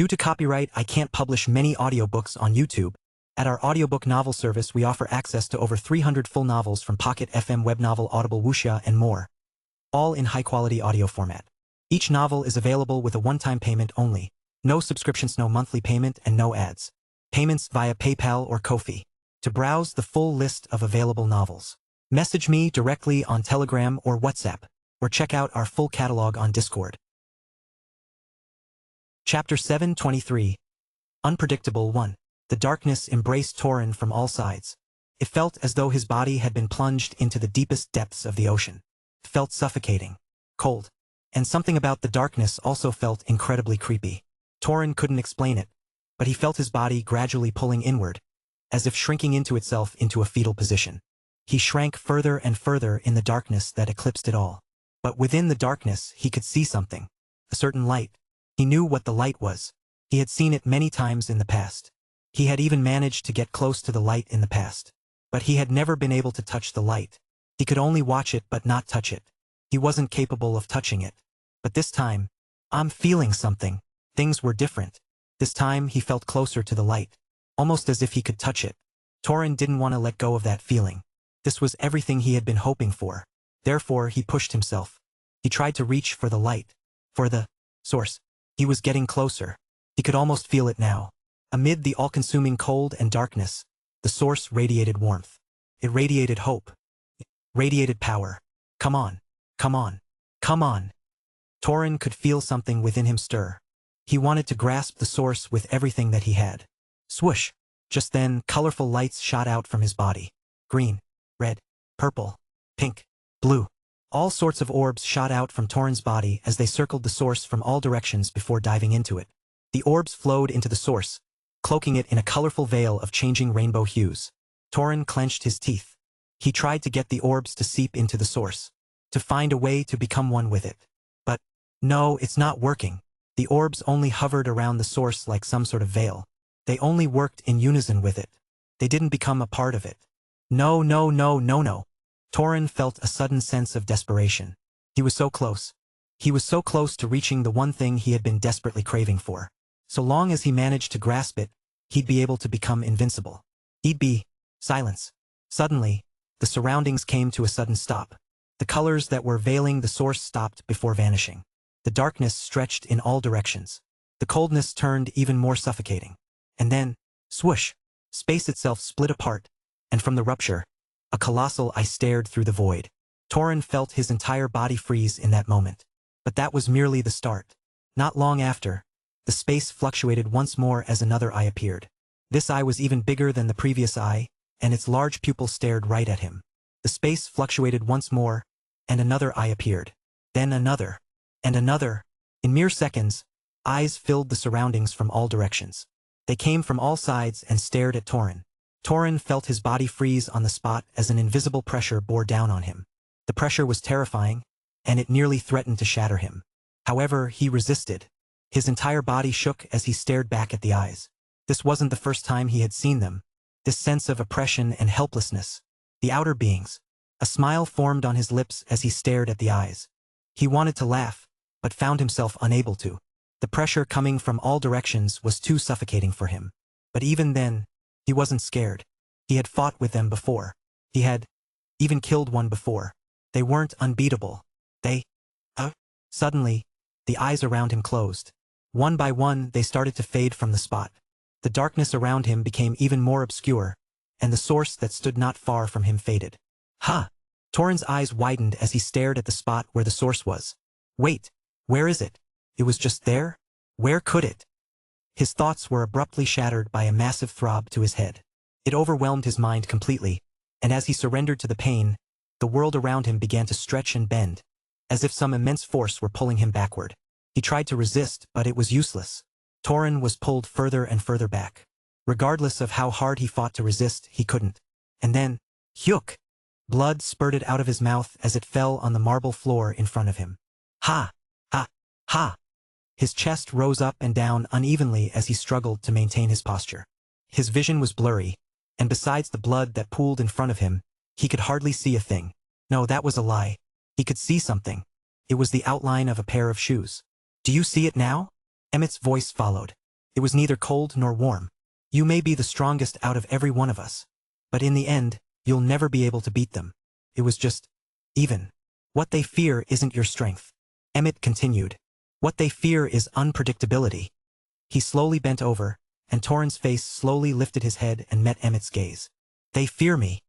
Due to copyright, I can't publish many audiobooks on YouTube. At our audiobook novel service, we offer access to over 300 full novels from Pocket FM, Webnovel, Audible, Wuxia, and more, all in high-quality audio format. Each novel is available with a one-time payment only. No subscriptions, no monthly payment, and no ads. Payments via PayPal or Ko-fi. To browse the full list of available novels, message me directly on Telegram or WhatsApp, or check out our full catalog on Discord. Chapter 723. Unpredictable 1. The darkness embraced Torin from all sides. It felt as though his body had been plunged into the deepest depths of the ocean. It felt suffocating, cold, and something about the darkness also felt incredibly creepy. Torin couldn't explain it, but he felt his body gradually pulling inward, as if shrinking into itself into a fetal position. He shrank further and further in the darkness that eclipsed it all. But within the darkness he could see something, a certain light. He knew what the light was. He had seen it many times in the past. He had even managed to get close to the light in the past. But he had never been able to touch the light. He could only watch it but not touch it. He wasn't capable of touching it. But this time, I'm feeling something. Things were different. This time he felt closer to the light, almost as if he could touch it. Torin didn't want to let go of that feeling. This was everything he had been hoping for. Therefore, he pushed himself. He tried to reach for the light, for the source. He was getting closer. He could almost feel it now. Amid the all-consuming cold and darkness, the source radiated warmth. It radiated hope. It radiated power. Come on. Come on. Come on. Torin could feel something within him stir. He wanted to grasp the source with everything that he had. Swoosh! Just then, colorful lights shot out from his body. Green, red, purple, pink, blue. All sorts of orbs shot out from Torin's body as they circled the source from all directions before diving into it. The orbs flowed into the source, cloaking it in a colorful veil of changing rainbow hues. Torin clenched his teeth. He tried to get the orbs to seep into the source, to find a way to become one with it. But, no, it's not working. The orbs only hovered around the source like some sort of veil. They only worked in unison with it. They didn't become a part of it. No, no, no, no, no. Torin felt a sudden sense of desperation. He was so close. He was so close to reaching the one thing he had been desperately craving for. So long as he managed to grasp it, he'd be able to become invincible. He'd be silence. Suddenly, the surroundings came to a sudden stop. The colors that were veiling the source stopped before vanishing. The darkness stretched in all directions. The coldness turned even more suffocating. And then, swoosh, space itself split apart, and from the rupture, a colossal eye stared through the void. Torin felt his entire body freeze in that moment. But that was merely the start. Not long after, the space fluctuated once more as another eye appeared. This eye was even bigger than the previous eye, and its large pupil stared right at him. The space fluctuated once more, and another eye appeared. Then another, and another. In mere seconds, eyes filled the surroundings from all directions. They came from all sides and stared at Torin. Torin felt his body freeze on the spot as an invisible pressure bore down on him. The pressure was terrifying, and it nearly threatened to shatter him. However, he resisted. His entire body shook as he stared back at the eyes. This wasn't the first time he had seen them. This sense of oppression and helplessness. The outer beings. A smile formed on his lips as he stared at the eyes. He wanted to laugh, but found himself unable to. The pressure coming from all directions was too suffocating for him. But even then, he wasn't scared. He had fought with them before. He had even killed one before. They weren't unbeatable. Suddenly, the eyes around him closed. One by one, they started to fade from the spot. The darkness around him became even more obscure, and the source that stood not far from him faded. Ha! Torin's eyes widened as he stared at the spot where the source was. Wait, where is it? It was just there? Where could it? His thoughts were abruptly shattered by a massive throb to his head. It overwhelmed his mind completely, and as he surrendered to the pain, the world around him began to stretch and bend, as if some immense force were pulling him backward. He tried to resist, but it was useless. Torin was pulled further and further back. Regardless of how hard he fought to resist, he couldn't. And then, hyuk! Blood spurted out of his mouth as it fell on the marble floor in front of him. Ha! Ha! Ha! His chest rose up and down unevenly as he struggled to maintain his posture. His vision was blurry, and besides the blood that pooled in front of him, he could hardly see a thing. No, that was a lie. He could see something. It was the outline of a pair of shoes. Do you see it now? Emmett's voice followed. It was neither cold nor warm. You may be the strongest out of every one of us. But in the end, you'll never be able to beat them. It was just even. What they fear isn't your strength. Emmett continued. What they fear is unpredictability. He slowly bent over, and Torin's face slowly lifted his head and met Emmett's gaze. They fear me.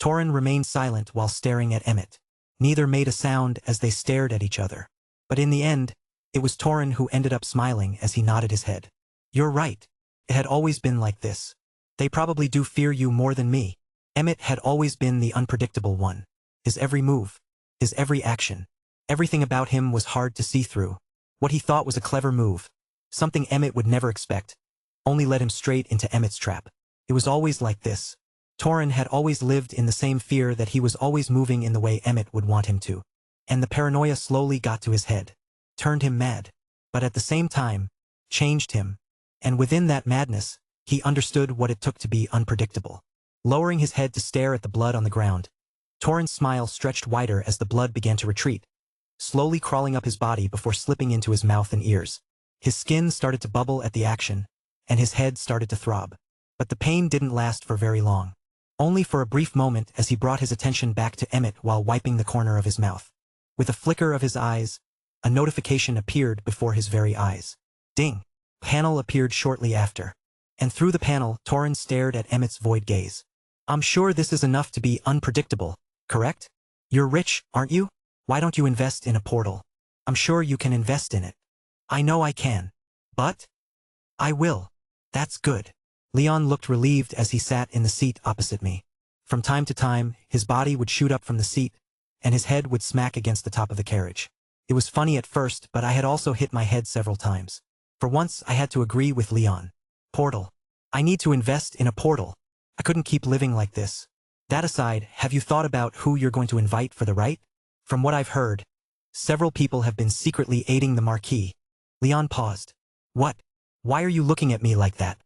Torin remained silent while staring at Emmett. Neither made a sound as they stared at each other. But in the end, it was Torin who ended up smiling as he nodded his head. You're right. It had always been like this. They probably do fear you more than me. Emmett had always been the unpredictable one. His every move, his every action, everything about him was hard to see through. What he thought was a clever move, something Emmett would never expect, only led him straight into Emmett's trap. It was always like this. Torin had always lived in the same fear that he was always moving in the way Emmett would want him to. And the paranoia slowly got to his head, turned him mad, but at the same time, changed him. And within that madness, he understood what it took to be unpredictable. Lowering his head to stare at the blood on the ground, Torin's smile stretched wider as the blood began to retreat, slowly crawling up his body before slipping into his mouth and ears. His skin started to bubble at the action, and his head started to throb. But the pain didn't last for very long. Only for a brief moment as he brought his attention back to Emmett while wiping the corner of his mouth. With a flicker of his eyes, a notification appeared before his very eyes. Ding! Panel appeared shortly after. And through the panel, Torin stared at Emmett's void gaze. I'm sure this is enough to be unpredictable, correct? You're rich, aren't you? Why don't you invest in a portal? I'm sure you can invest in it. I know I can. But? I will. That's good. Leon looked relieved as he sat in the seat opposite me. From time to time, his body would shoot up from the seat, and his head would smack against the top of the carriage. It was funny at first, but I had also hit my head several times. For once, I had to agree with Leon. Portal. I need to invest in a portal. I couldn't keep living like this. That aside, have you thought about who you're going to invite for the rite? From what I've heard, several people have been secretly aiding the Marquis. Leon paused. What? Why are you looking at me like that?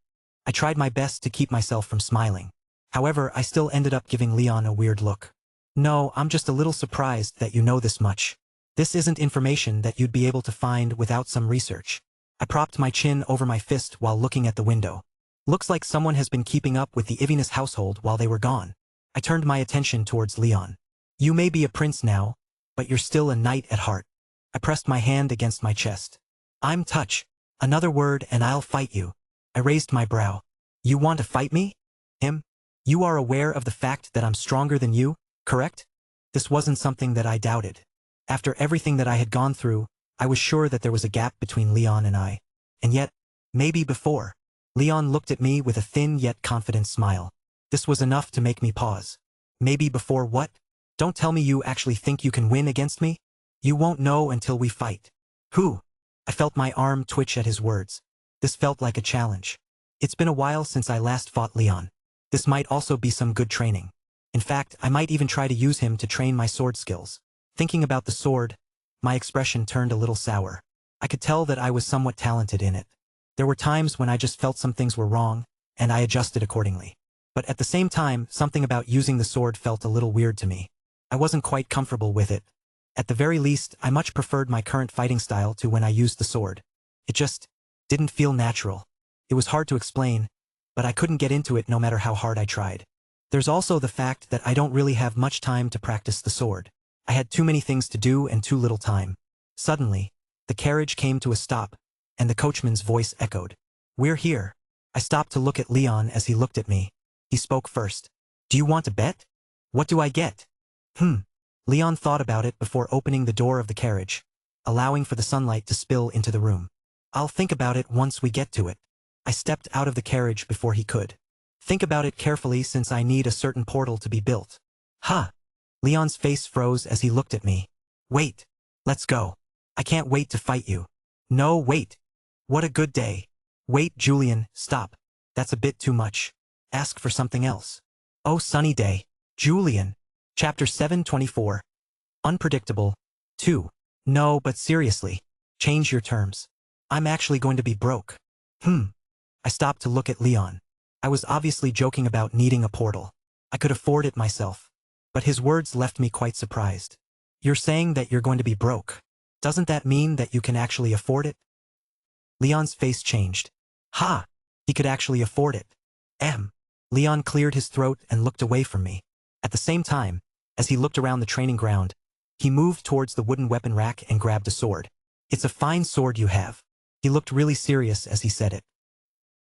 I tried my best to keep myself from smiling. However, I still ended up giving Leon a weird look. No, I'm just a little surprised that you know this much. This isn't information that you'd be able to find without some research. I propped my chin over my fist while looking at the window. Looks like someone has been keeping up with the Ivinus household while they were gone. I turned my attention towards Leon. You may be a prince now, but you're still a knight at heart. I pressed my hand against my chest. I'm touch. Another word and I'll fight you. I raised my brow. You want to fight me? Him? You are aware of the fact that I'm stronger than you, correct? This wasn't something that I doubted. After everything that I had gone through, I was sure that there was a gap between Leon and I. And yet, maybe before. Leon looked at me with a thin yet confident smile. This was enough to make me pause. Maybe before what? Don't tell me you actually think you can win against me? You won't know until we fight. Who? I felt my arm twitch at his words. This felt like a challenge. It's been a while since I last fought Leon. This might also be some good training. In fact, I might even try to use him to train my sword skills. Thinking about the sword, my expression turned a little sour. I could tell that I was somewhat talented in it. There were times when I just felt some things were wrong, and I adjusted accordingly. But at the same time, something about using the sword felt a little weird to me. I wasn't quite comfortable with it. At the very least, I much preferred my current fighting style to when I used the sword. It just didn't feel natural. It was hard to explain, but I couldn't get into it no matter how hard I tried. There's also the fact that I don't really have much time to practice the sword. I had too many things to do and too little time. Suddenly, the carriage came to a stop, and the coachman's voice echoed. We're here. I stopped to look at Leon as he looked at me. He spoke first. Do you want to bet? What do I get? Leon thought about it before opening the door of the carriage, allowing for the sunlight to spill into the room. I'll think about it once we get to it. I stepped out of the carriage before he could. Think about it carefully since I need a certain portal to be built. Huh. Leon's face froze as he looked at me. Wait. Let's go. I can't wait to fight you. No, wait. What a good day. Wait, Julian, stop. That's a bit too much. Ask for something else. Oh, sunny day. Julian. Chapter 724. Unpredictable. 2. No, but seriously. Change your terms. I'm actually going to be broke. I stopped to look at Leon. I was obviously joking about needing a portal. I could afford it myself. But his words left me quite surprised. You're saying that you're going to be broke. Doesn't that mean that you can actually afford it? Leon's face changed. Ha! He could actually afford it. Leon cleared his throat and looked away from me. At the same time, as he looked around the training ground, he moved towards the wooden weapon rack and grabbed a sword. It's a fine sword you have. He looked really serious as he said it.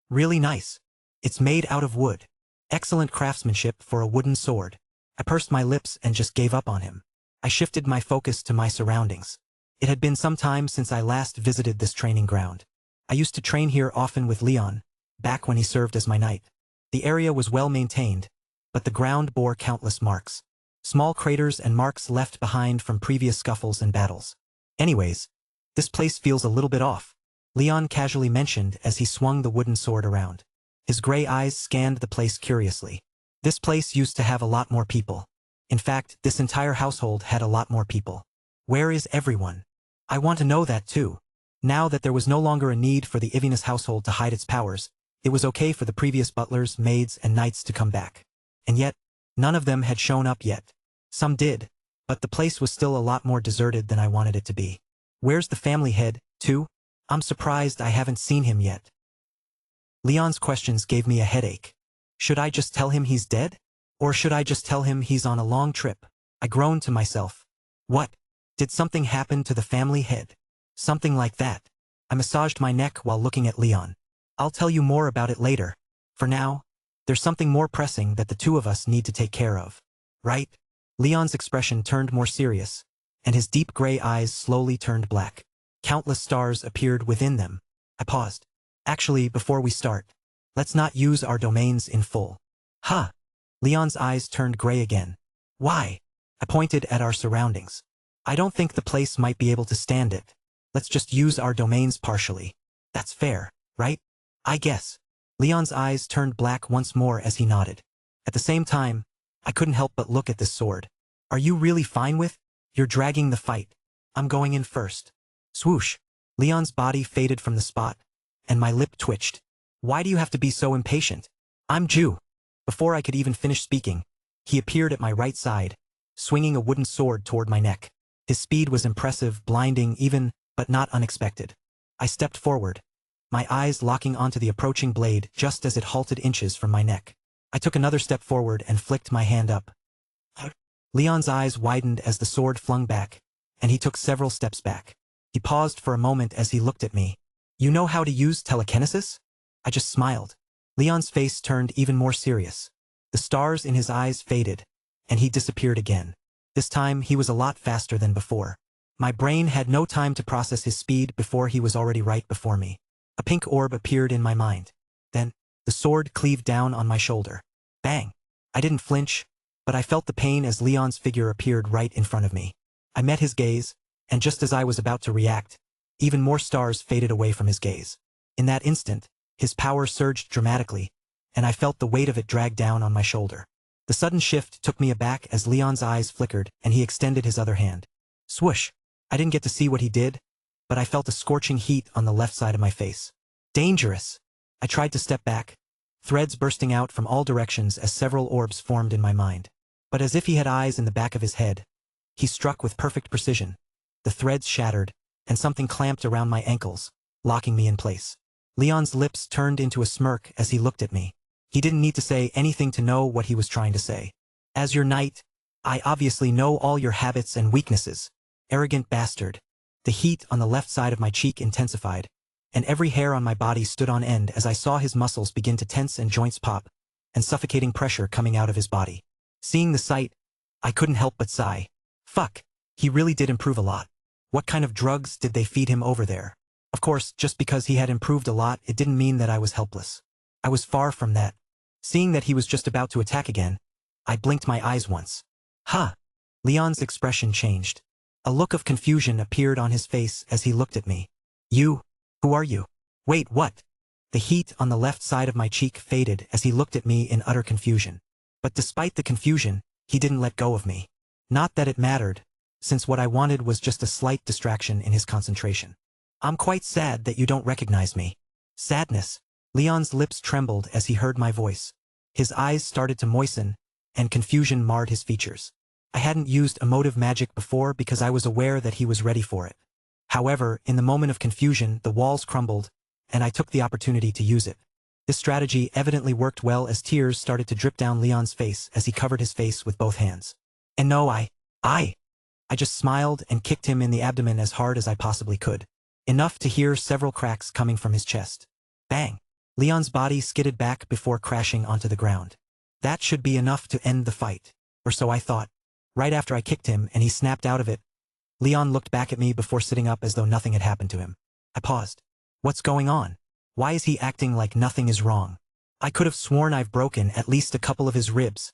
Really nice. It's made out of wood. Excellent craftsmanship for a wooden sword. I pursed my lips and just gave up on him. I shifted my focus to my surroundings. It had been some time since I last visited this training ground. I used to train here often with Leon, back when he served as my knight. The area was well maintained, but the ground bore countless marks. Small craters and marks left behind from previous scuffles and battles. Anyways, this place feels a little bit off, Leon casually mentioned as he swung the wooden sword around. His gray eyes scanned the place curiously. This place used to have a lot more people. In fact, this entire household had a lot more people. Where is everyone? I want to know that too. Now that there was no longer a need for the Ivinus household to hide its powers, it was okay for the previous butlers, maids, and knights to come back. And yet, none of them had shown up yet. Some did, but the place was still a lot more deserted than I wanted it to be. Where's the family head, too? I'm surprised I haven't seen him yet. Leon's questions gave me a headache. Should I just tell him he's dead? Or should I just tell him he's on a long trip? I groaned to myself. What? Did something happen to the family head? Something like that. I massaged my neck while looking at Leon. I'll tell you more about it later. For now, there's something more pressing that the two of us need to take care of. Right? Leon's expression turned more serious, and his deep gray eyes slowly turned black. Countless stars appeared within them. I paused. Actually, before we start, let's not use our domains in full. Huh? Leon's eyes turned gray again. Why? I pointed at our surroundings. I don't think the place might be able to stand it. Let's just use our domains partially. That's fair, right? I guess. Leon's eyes turned black once more as he nodded. At the same time, I couldn't help but look at this sword. Are you really fine with? You're dragging the fight. I'm going in first. Swoosh. Leon's body faded from the spot, and my lip twitched. Why do you have to be so impatient? I'm Jew. Before I could even finish speaking, he appeared at my right side, swinging a wooden sword toward my neck. His speed was impressive, blinding even, but not unexpected. I stepped forward, my eyes locking onto the approaching blade just as it halted inches from my neck. I took another step forward and flicked my hand up. Leon's eyes widened as the sword flung back, and he took several steps back. He paused for a moment as he looked at me. You know how to use telekinesis? I just smiled. Leon's face turned even more serious. The stars in his eyes faded, and he disappeared again. This time he was a lot faster than before. My brain had no time to process his speed before he was already right before me. A pink orb appeared in my mind. Then, the sword cleaved down on my shoulder. Bang! I didn't flinch, but I felt the pain as Leon's figure appeared right in front of me. I met his gaze, and just as I was about to react, even more stars faded away from his gaze. In that instant, his power surged dramatically, and I felt the weight of it drag down on my shoulder. The sudden shift took me aback as Leon's eyes flickered and he extended his other hand. Swoosh! I didn't get to see what he did, but I felt a scorching heat on the left side of my face. Dangerous! I tried to step back, threads bursting out from all directions as several orbs formed in my mind. But as if he had eyes in the back of his head, he struck with perfect precision. The threads shattered, and something clamped around my ankles, locking me in place. Leon's lips turned into a smirk as he looked at me. He didn't need to say anything to know what he was trying to say. As your knight, I obviously know all your habits and weaknesses. Arrogant bastard. The heat on the left side of my cheek intensified, and every hair on my body stood on end as I saw his muscles begin to tense and joints pop, and suffocating pressure coming out of his body. Seeing the sight, I couldn't help but sigh. Fuck, he really did improve a lot. What kind of drugs did they feed him over there? Of course, just because he had improved a lot, it didn't mean that I was helpless. I was far from that. Seeing that he was just about to attack again, I blinked my eyes once. Huh! Leon's expression changed. A look of confusion appeared on his face as he looked at me. You? Who are you? Wait, what? The heat on the left side of my cheek faded as he looked at me in utter confusion. But despite the confusion, he didn't let go of me. Not that it mattered, since what I wanted was just a slight distraction in his concentration. I'm quite sad that you don't recognize me. Sadness. Leon's lips trembled as he heard my voice. His eyes started to moisten, and confusion marred his features. I hadn't used emotive magic before because I was aware that he was ready for it. However, in the moment of confusion, the walls crumbled, and I took the opportunity to use it. This strategy evidently worked well as tears started to drip down Leon's face as he covered his face with both hands. And no, I just smiled and kicked him in the abdomen as hard as I possibly could. Enough to hear several cracks coming from his chest. Bang! Leon's body skidded back before crashing onto the ground. That should be enough to end the fight. Or so I thought. Right after I kicked him and he snapped out of it, Leon looked back at me before sitting up as though nothing had happened to him. I paused. What's going on? Why is he acting like nothing is wrong? I could have sworn I've broken at least a couple of his ribs.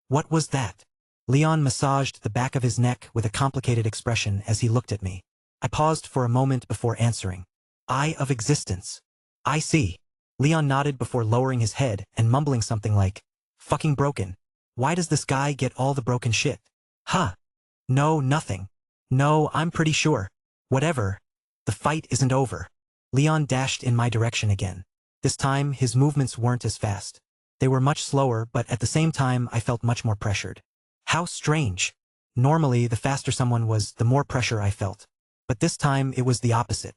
What was that? Leon massaged the back of his neck with a complicated expression as he looked at me. I paused for a moment before answering. Eye of existence. I see. Leon nodded before lowering his head and mumbling something like, fucking broken. Why does this guy get all the broken shit? Huh. No, nothing. No, I'm pretty sure. Whatever. The fight isn't over. Leon dashed in my direction again. This time, his movements weren't as fast. They were much slower, but at the same time, I felt much more pressured. How strange. Normally, the faster someone was, the more pressure I felt. But this time, it was the opposite.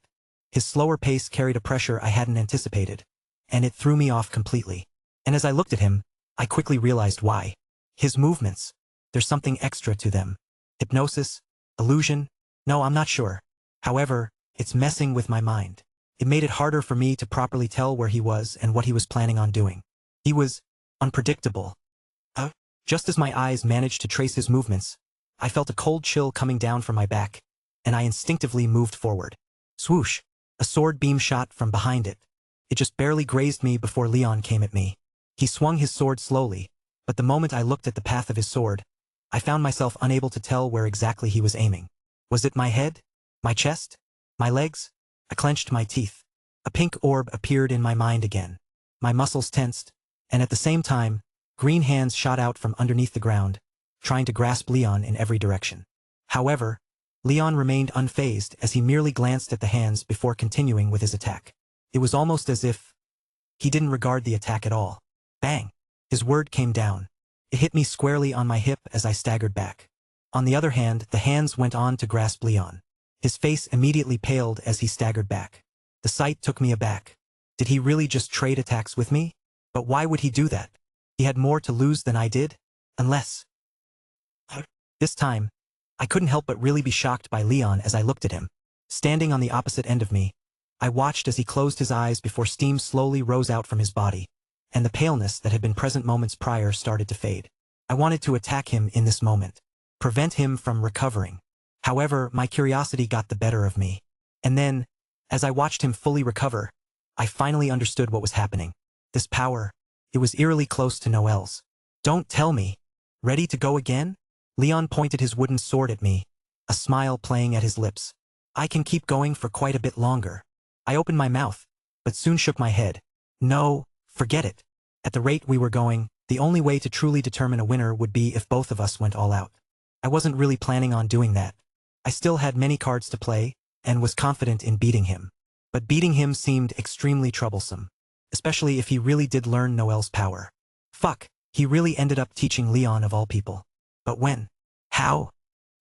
His slower pace carried a pressure I hadn't anticipated, and it threw me off completely. And as I looked at him, I quickly realized why. His movements. There's something extra to them. Hypnosis? Illusion? No, I'm not sure. However, it's messing with my mind. It made it harder for me to properly tell where he was and what he was planning on doing. He was unpredictable. Just as my eyes managed to trace his movements, I felt a cold chill coming down from my back, and I instinctively moved forward. Swoosh! A sword beam shot from behind it. It just barely grazed me before Leon came at me. He swung his sword slowly, but the moment I looked at the path of his sword, I found myself unable to tell where exactly he was aiming. Was it my head? My chest? My legs? I clenched my teeth. A pink orb appeared in my mind again. My muscles tensed, and at the same time, green hands shot out from underneath the ground, trying to grasp Leon in every direction. However, Leon remained unfazed as he merely glanced at the hands before continuing with his attack. It was almost as if he didn't regard the attack at all. Bang! His word came down. It hit me squarely on my hip as I staggered back. On the other hand, the hands went on to grasp Leon. His face immediately paled as he staggered back. The sight took me aback. Did he really just trade attacks with me? But why would he do that? He had more to lose than I did? Unless... This time, I couldn't help but really be shocked by Leon as I looked at him. Standing on the opposite end of me, I watched as he closed his eyes before steam slowly rose out from his body, and the paleness that had been present moments prior started to fade. I wanted to attack him in this moment, prevent him from recovering. However, my curiosity got the better of me. And then, as I watched him fully recover, I finally understood what was happening. This power, it was eerily close to Noel's. Don't tell me. Ready to go again? Leon pointed his wooden sword at me, a smile playing at his lips. I can keep going for quite a bit longer. I opened my mouth, but soon shook my head. No, forget it. At the rate we were going, the only way to truly determine a winner would be if both of us went all out. I wasn't really planning on doing that. I still had many cards to play, and was confident in beating him. But beating him seemed extremely troublesome, especially if he really did learn Noel's power. Fuck, he really ended up teaching Leon of all people. But when? How?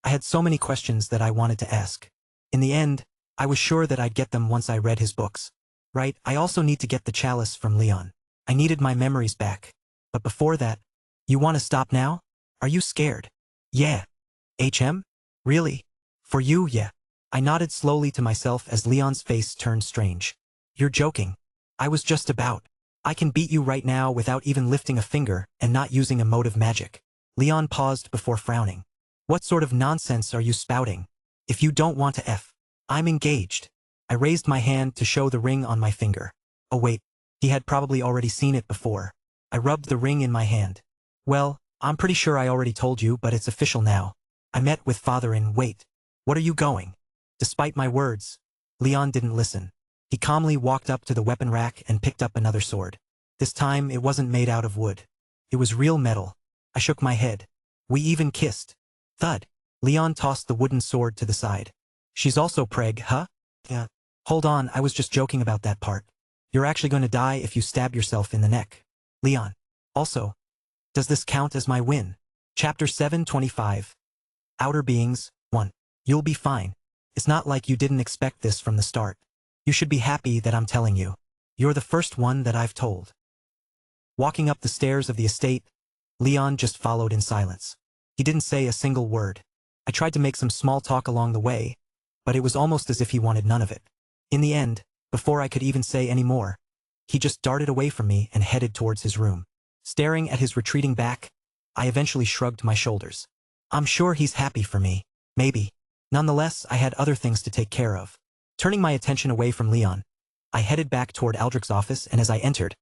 I had so many questions that I wanted to ask. In the end, I was sure that I'd get them once I read his books. Right, I also need to get the chalice from Leon. I needed my memories back. But before that, you want to stop now? Are you scared? Yeah. HM? Really? For you, yeah. I nodded slowly to myself as Leon's face turned strange. You're joking. I was just about. I can beat you right now without even lifting a finger and not using emotive magic. Leon paused before frowning. What sort of nonsense are you spouting? If you don't want to F, I'm engaged. I raised my hand to show the ring on my finger. Oh wait, he had probably already seen it before. I rubbed the ring in my hand. Well, I'm pretty sure I already told you, but it's official now. I met with father in, wait. What are you going? Despite my words, Leon didn't listen. He calmly walked up to the weapon rack and picked up another sword. This time it wasn't made out of wood. It was real metal. I shook my head. We even kissed. Thud. Leon tossed the wooden sword to the side. She's also preg, huh? Yeah. Hold on, I was just joking about that part. You're actually going to die if you stab yourself in the neck. Leon. Also, does this count as my win? Chapter 725. Outer Beings, 1. You'll be fine. It's not like you didn't expect this from the start. You should be happy that I'm telling you. You're the first one that I've told. Walking up the stairs of the estate, Leon just followed in silence. He didn't say a single word. I tried to make some small talk along the way, but it was almost as if he wanted none of it. In the end, before I could even say any more, he just darted away from me and headed towards his room. Staring at his retreating back, I eventually shrugged my shoulders. I'm sure he's happy for me. Maybe. Nonetheless, I had other things to take care of. Turning my attention away from Leon, I headed back toward Aldrich's office, and as I entered,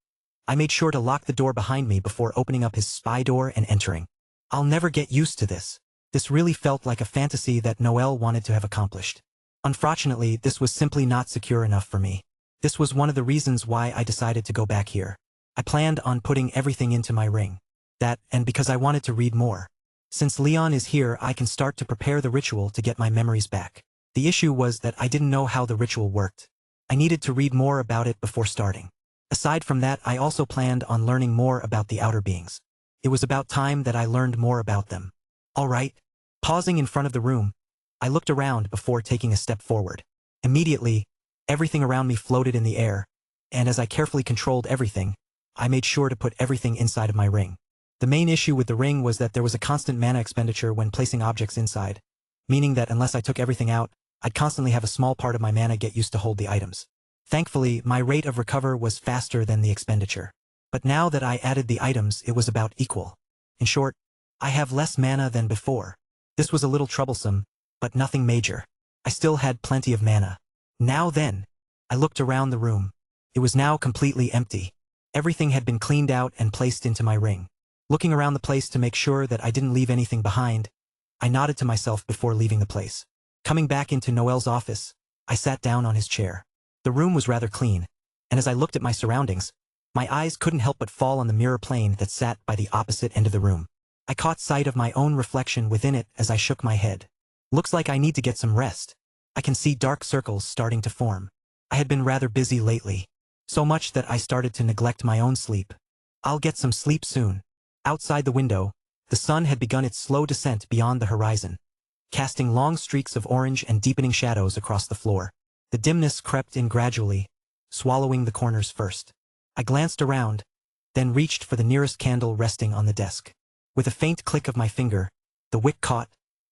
I made sure to lock the door behind me before opening up his spy door and entering. I'll never get used to this. This really felt like a fantasy that Noel wanted to have accomplished. Unfortunately, this was simply not secure enough for me. This was one of the reasons why I decided to go back here. I planned on putting everything into my ring. That, and because I wanted to read more. Since Leon is here, I can start to prepare the ritual to get my memories back. The issue was that I didn't know how the ritual worked. I needed to read more about it before starting. Aside from that, I also planned on learning more about the outer beings. It was about time that I learned more about them. All right. Pausing in front of the room, I looked around before taking a step forward. Immediately, everything around me floated in the air, and as I carefully controlled everything, I made sure to put everything inside of my ring. The main issue with the ring was that there was a constant mana expenditure when placing objects inside, meaning that unless I took everything out, I'd constantly have a small part of my mana get used to hold the items. Thankfully, my rate of recover was faster than the expenditure. But now that I added the items, it was about equal. In short, I have less mana than before. This was a little troublesome, but nothing major. I still had plenty of mana. Now then, I looked around the room. It was now completely empty. Everything had been cleaned out and placed into my ring. Looking around the place to make sure that I didn't leave anything behind, I nodded to myself before leaving the place. Coming back into Noel's office, I sat down on his chair. The room was rather clean, and as I looked at my surroundings, my eyes couldn't help but fall on the mirror plane that sat by the opposite end of the room. I caught sight of my own reflection within it as I shook my head. Looks like I need to get some rest. I can see dark circles starting to form. I had been rather busy lately, so much that I started to neglect my own sleep. I'll get some sleep soon. Outside the window, the sun had begun its slow descent beyond the horizon, casting long streaks of orange and deepening shadows across the floor. The dimness crept in gradually, swallowing the corners first. I glanced around, then reached for the nearest candle resting on the desk. With a faint click of my finger, the wick caught,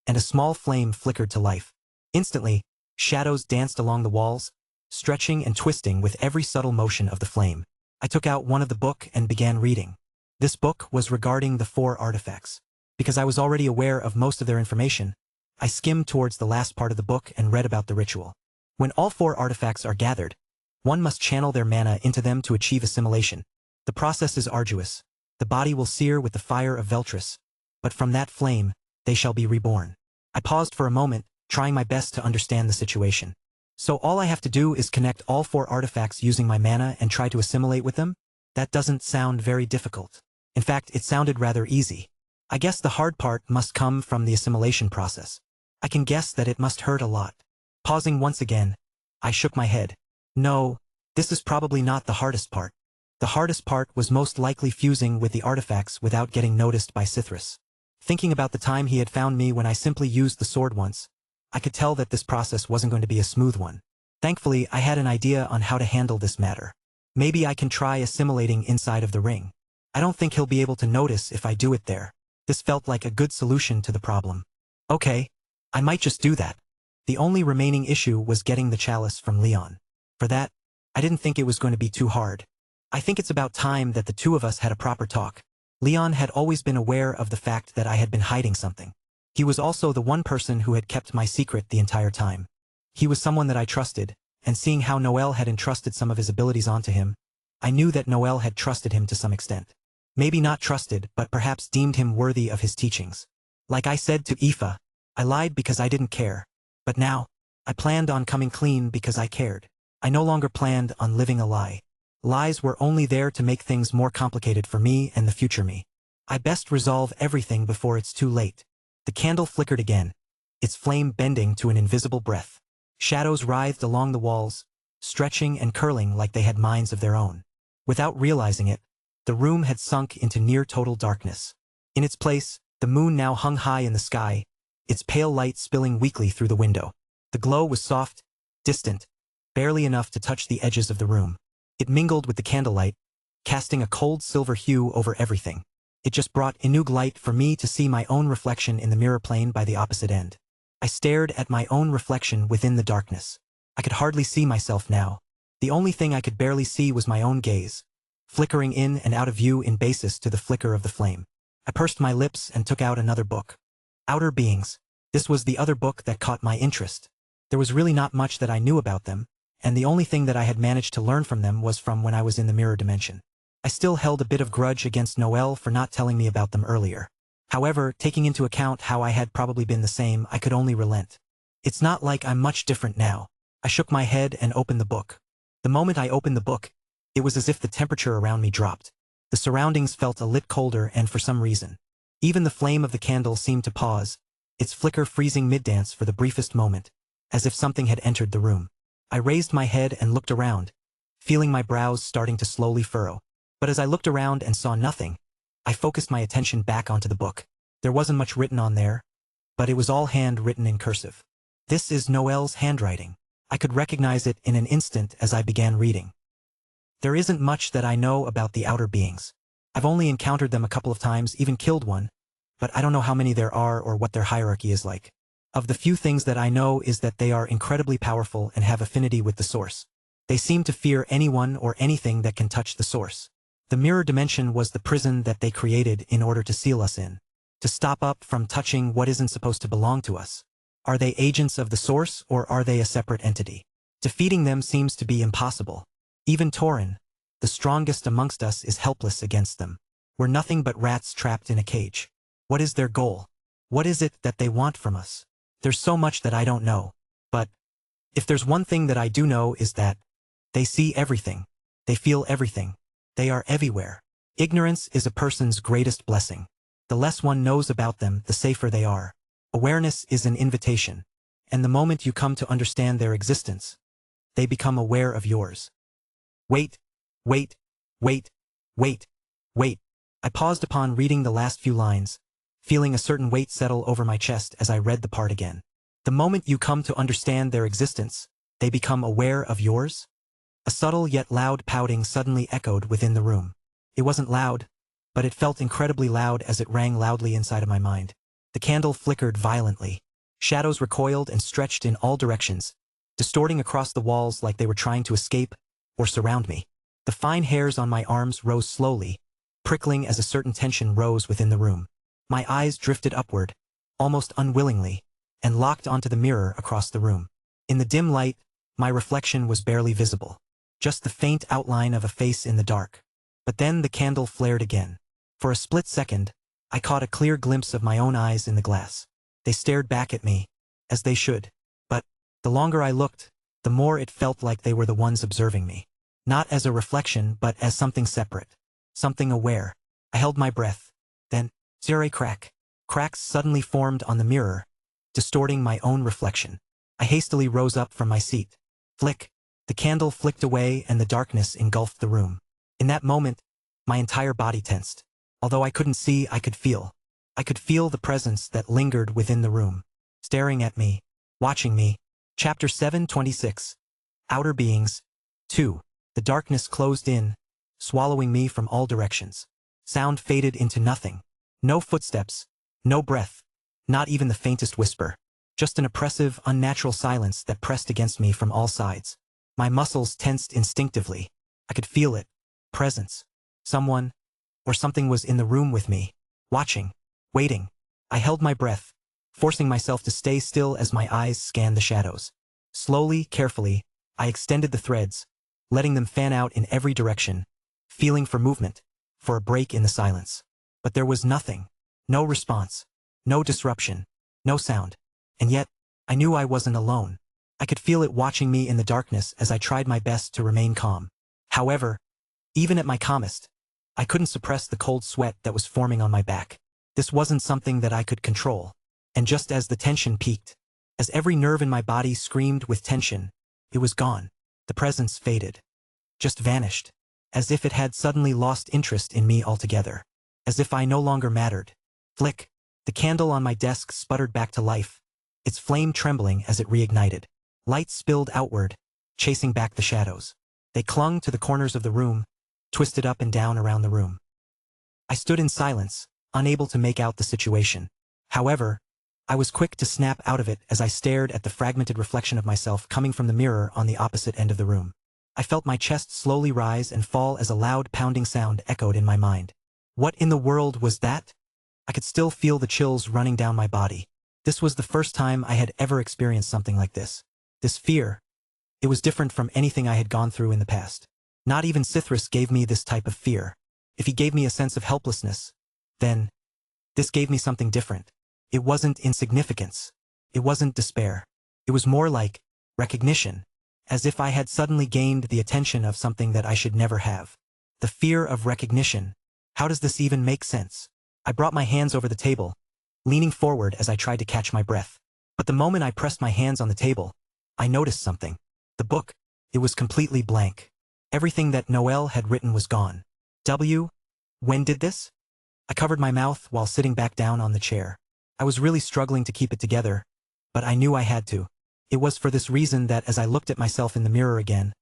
and a small flame flickered to life. Instantly, shadows danced along the walls, stretching and twisting with every subtle motion of the flame. I took out one of the book and began reading. This book was regarding the 4 artifacts. Because I was already aware of most of their information, I skimmed towards the last part of the book and read about the ritual. When all 4 artifacts are gathered, one must channel their mana into them to achieve assimilation. The process is arduous. The body will sear with the fire of Veltris, but from that flame, they shall be reborn. I paused for a moment, trying my best to understand the situation. So all I have to do is connect all 4 artifacts using my mana and try to assimilate with them? That doesn't sound very difficult. In fact, it sounded rather easy. I guess the hard part must come from the assimilation process. I can guess that it must hurt a lot. Pausing once again, I shook my head. No, this is probably not the hardest part. The hardest part was most likely fusing with the artifacts without getting noticed by Cithras. Thinking about the time he had found me when I simply used the sword once, I could tell that this process wasn't going to be a smooth one. Thankfully, I had an idea on how to handle this matter. Maybe I can try assimilating inside of the ring. I don't think he'll be able to notice if I do it there. This felt like a good solution to the problem. Okay, I might just do that. The only remaining issue was getting the chalice from Leon. For that, I didn't think it was going to be too hard. I think it's about time that the two of us had a proper talk. Leon had always been aware of the fact that I had been hiding something. He was also the one person who had kept my secret the entire time. He was someone that I trusted, and seeing how Noel had entrusted some of his abilities onto him, I knew that Noel had trusted him to some extent. Maybe not trusted, but perhaps deemed him worthy of his teachings. Like I said to Aoife, I lied because I didn't care. But now, I planned on coming clean because I cared. I no longer planned on living a lie. Lies were only there to make things more complicated for me and the future me. I best resolve everything before it's too late. The candle flickered again, its flame bending to an invisible breath. Shadows writhed along the walls, stretching and curling like they had minds of their own. Without realizing it, the room had sunk into near total darkness. In its place, the moon now hung high in the sky, its pale light spilling weakly through the window. The glow was soft, distant, barely enough to touch the edges of the room. It mingled with the candlelight, casting a cold silver hue over everything. It just brought enough light for me to see my own reflection in the mirror plane by the opposite end. I stared at my own reflection within the darkness. I could hardly see myself now. The only thing I could barely see was my own gaze, flickering in and out of view in basis to the flicker of the flame. I pursed my lips and took out another book. Outer Beings. This was the other book that caught my interest. There was really not much that I knew about them, and the only thing that I had managed to learn from them was from when I was in the mirror dimension. I still held a bit of grudge against Noelle for not telling me about them earlier. However, taking into account how I had probably been the same, I could only relent. It's not like I'm much different now. I shook my head and opened the book. The moment I opened the book, it was as if the temperature around me dropped. The surroundings felt a lit colder, and for some reason, even the flame of the candle seemed to pause, its flicker freezing mid-dance for the briefest moment, as if something had entered the room. I raised my head and looked around, feeling my brows starting to slowly furrow. But as I looked around and saw nothing, I focused my attention back onto the book. There wasn't much written on there, but it was all hand-written in cursive. This is Noelle's handwriting. I could recognize it in an instant as I began reading. There isn't much that I know about the outer beings. I've only encountered them a couple of times, even killed one, but I don't know how many there are or what their hierarchy is like. Of the few things that I know is that they are incredibly powerful and have affinity with the source. They seem to fear anyone or anything that can touch the source. The mirror dimension was the prison that they created in order to seal us in, to stop us from touching what isn't supposed to belong to us. Are they agents of the source, or are they a separate entity? Defeating them seems to be impossible. Even Torin, the strongest amongst us, is helpless against them. We're nothing but rats trapped in a cage. What is their goal? What is it that they want from us? There's so much that I don't know. But if there's one thing that I do know is that they see everything. They feel everything. They are everywhere. Ignorance is a person's greatest blessing. The less one knows about them, the safer they are. Awareness is an invitation, and the moment you come to understand their existence, they become aware of yours. Wait, wait, wait, wait, wait. I paused upon reading the last few lines, feeling a certain weight settle over my chest as I read the part again. The moment you come to understand their existence, they become aware of yours? A subtle yet loud pouting suddenly echoed within the room. It wasn't loud, but it felt incredibly loud as it rang loudly inside of my mind. The candle flickered violently. Shadows recoiled and stretched in all directions, distorting across the walls like they were trying to escape or surround me. The fine hairs on my arms rose slowly, prickling as a certain tension rose within the room. My eyes drifted upward, almost unwillingly, and locked onto the mirror across the room. In the dim light, my reflection was barely visible, just the faint outline of a face in the dark. But then the candle flared again. For a split second, I caught a clear glimpse of my own eyes in the glass. They stared back at me, as they should. But the longer I looked, the more it felt like they were the ones observing me. Not as a reflection, but as something separate. Something aware. I held my breath. Then, zero crack. Cracks suddenly formed on the mirror, distorting my own reflection. I hastily rose up from my seat. Flick. The candle flicked away and the darkness engulfed the room. In that moment, my entire body tensed. Although I couldn't see, I could feel. I could feel the presence that lingered within the room, staring at me, watching me. Chapter 7:26. Outer Beings. 2. The darkness closed in, swallowing me from all directions. Sound faded into nothing. No footsteps, no breath, not even the faintest whisper. Just an oppressive, unnatural silence that pressed against me from all sides. My muscles tensed instinctively. I could feel it. Presence. Someone or something was in the room with me, watching, waiting. I held my breath, forcing myself to stay still as my eyes scanned the shadows. Slowly, carefully, I extended the threads, letting them fan out in every direction, feeling for movement, for a break in the silence. But there was nothing. No response. No disruption. No sound. And yet, I knew I wasn't alone. I could feel it watching me in the darkness as I tried my best to remain calm. However, even at my calmest, I couldn't suppress the cold sweat that was forming on my back. This wasn't something that I could control. And just as the tension peaked, as every nerve in my body screamed with tension, it was gone. The presence faded. Just vanished. As if it had suddenly lost interest in me altogether. As if I no longer mattered. Flick. The candle on my desk sputtered back to life, its flame trembling as it reignited. Light spilled outward, chasing back the shadows. They clung to the corners of the room, twisted up and down around the room. I stood in silence, unable to make out the situation. However, I was quick to snap out of it as I stared at the fragmented reflection of myself coming from the mirror on the opposite end of the room. I felt my chest slowly rise and fall as a loud pounding sound echoed in my mind. What in the world was that? I could still feel the chills running down my body. This was the first time I had ever experienced something like this. This fear. It was different from anything I had gone through in the past. Not even Cithras gave me this type of fear. If he gave me a sense of helplessness, then this gave me something different. It wasn't insignificance. It wasn't despair. It was more like recognition, as if I had suddenly gained the attention of something that I should never have. The fear of recognition. How does this even make sense? I brought my hands over the table, leaning forward as I tried to catch my breath. But the moment I pressed my hands on the table, I noticed something. The book. It was completely blank. Everything that Noel had written was gone. When did this? I covered my mouth while sitting back down on the chair. I was really struggling to keep it together, but I knew I had to. It was for this reason that as I looked at myself in the mirror again,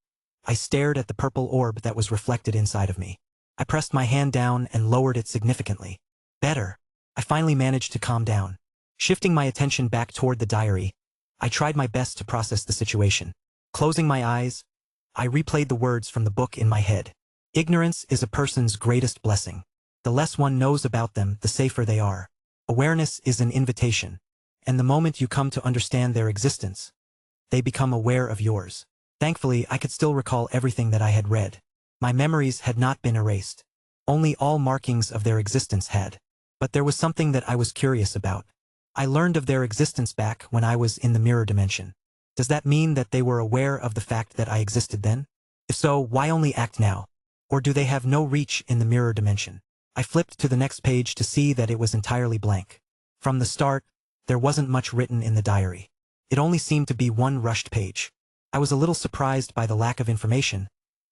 I stared at the purple orb that was reflected inside of me. I pressed my hand down and lowered it significantly. Better. I finally managed to calm down. Shifting my attention back toward the diary, I tried my best to process the situation. Closing my eyes, I replayed the words from the book in my head. Ignorance is a person's greatest blessing. The less one knows about them, the safer they are. Awareness is an invitation, and the moment you come to understand their existence, they become aware of yours. Thankfully, I could still recall everything that I had read. My memories had not been erased. Only all markings of their existence had. But there was something that I was curious about. I learned of their existence back when I was in the mirror dimension. Does that mean that they were aware of the fact that I existed then? If so, why only act now? Or do they have no reach in the mirror dimension? I flipped to the next page to see that it was entirely blank. From the start, there wasn't much written in the diary. It only seemed to be one rushed page. I was a little surprised by the lack of information,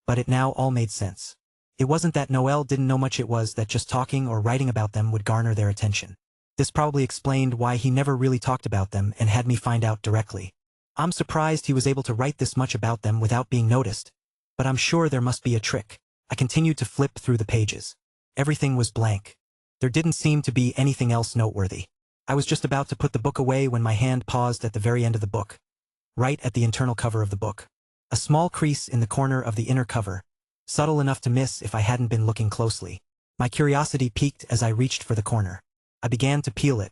but it now all made sense. It wasn't that Noel didn't know much, it was that just talking or writing about them would garner their attention. This probably explained why he never really talked about them and had me find out directly. I'm surprised he was able to write this much about them without being noticed, but I'm sure there must be a trick. I continued to flip through the pages. Everything was blank. There didn't seem to be anything else noteworthy. I was just about to put the book away when my hand paused at the very end of the book, right at the internal cover of the book. A small crease in the corner of the inner cover, subtle enough to miss if I hadn't been looking closely. My curiosity piqued as I reached for the corner. I began to peel it,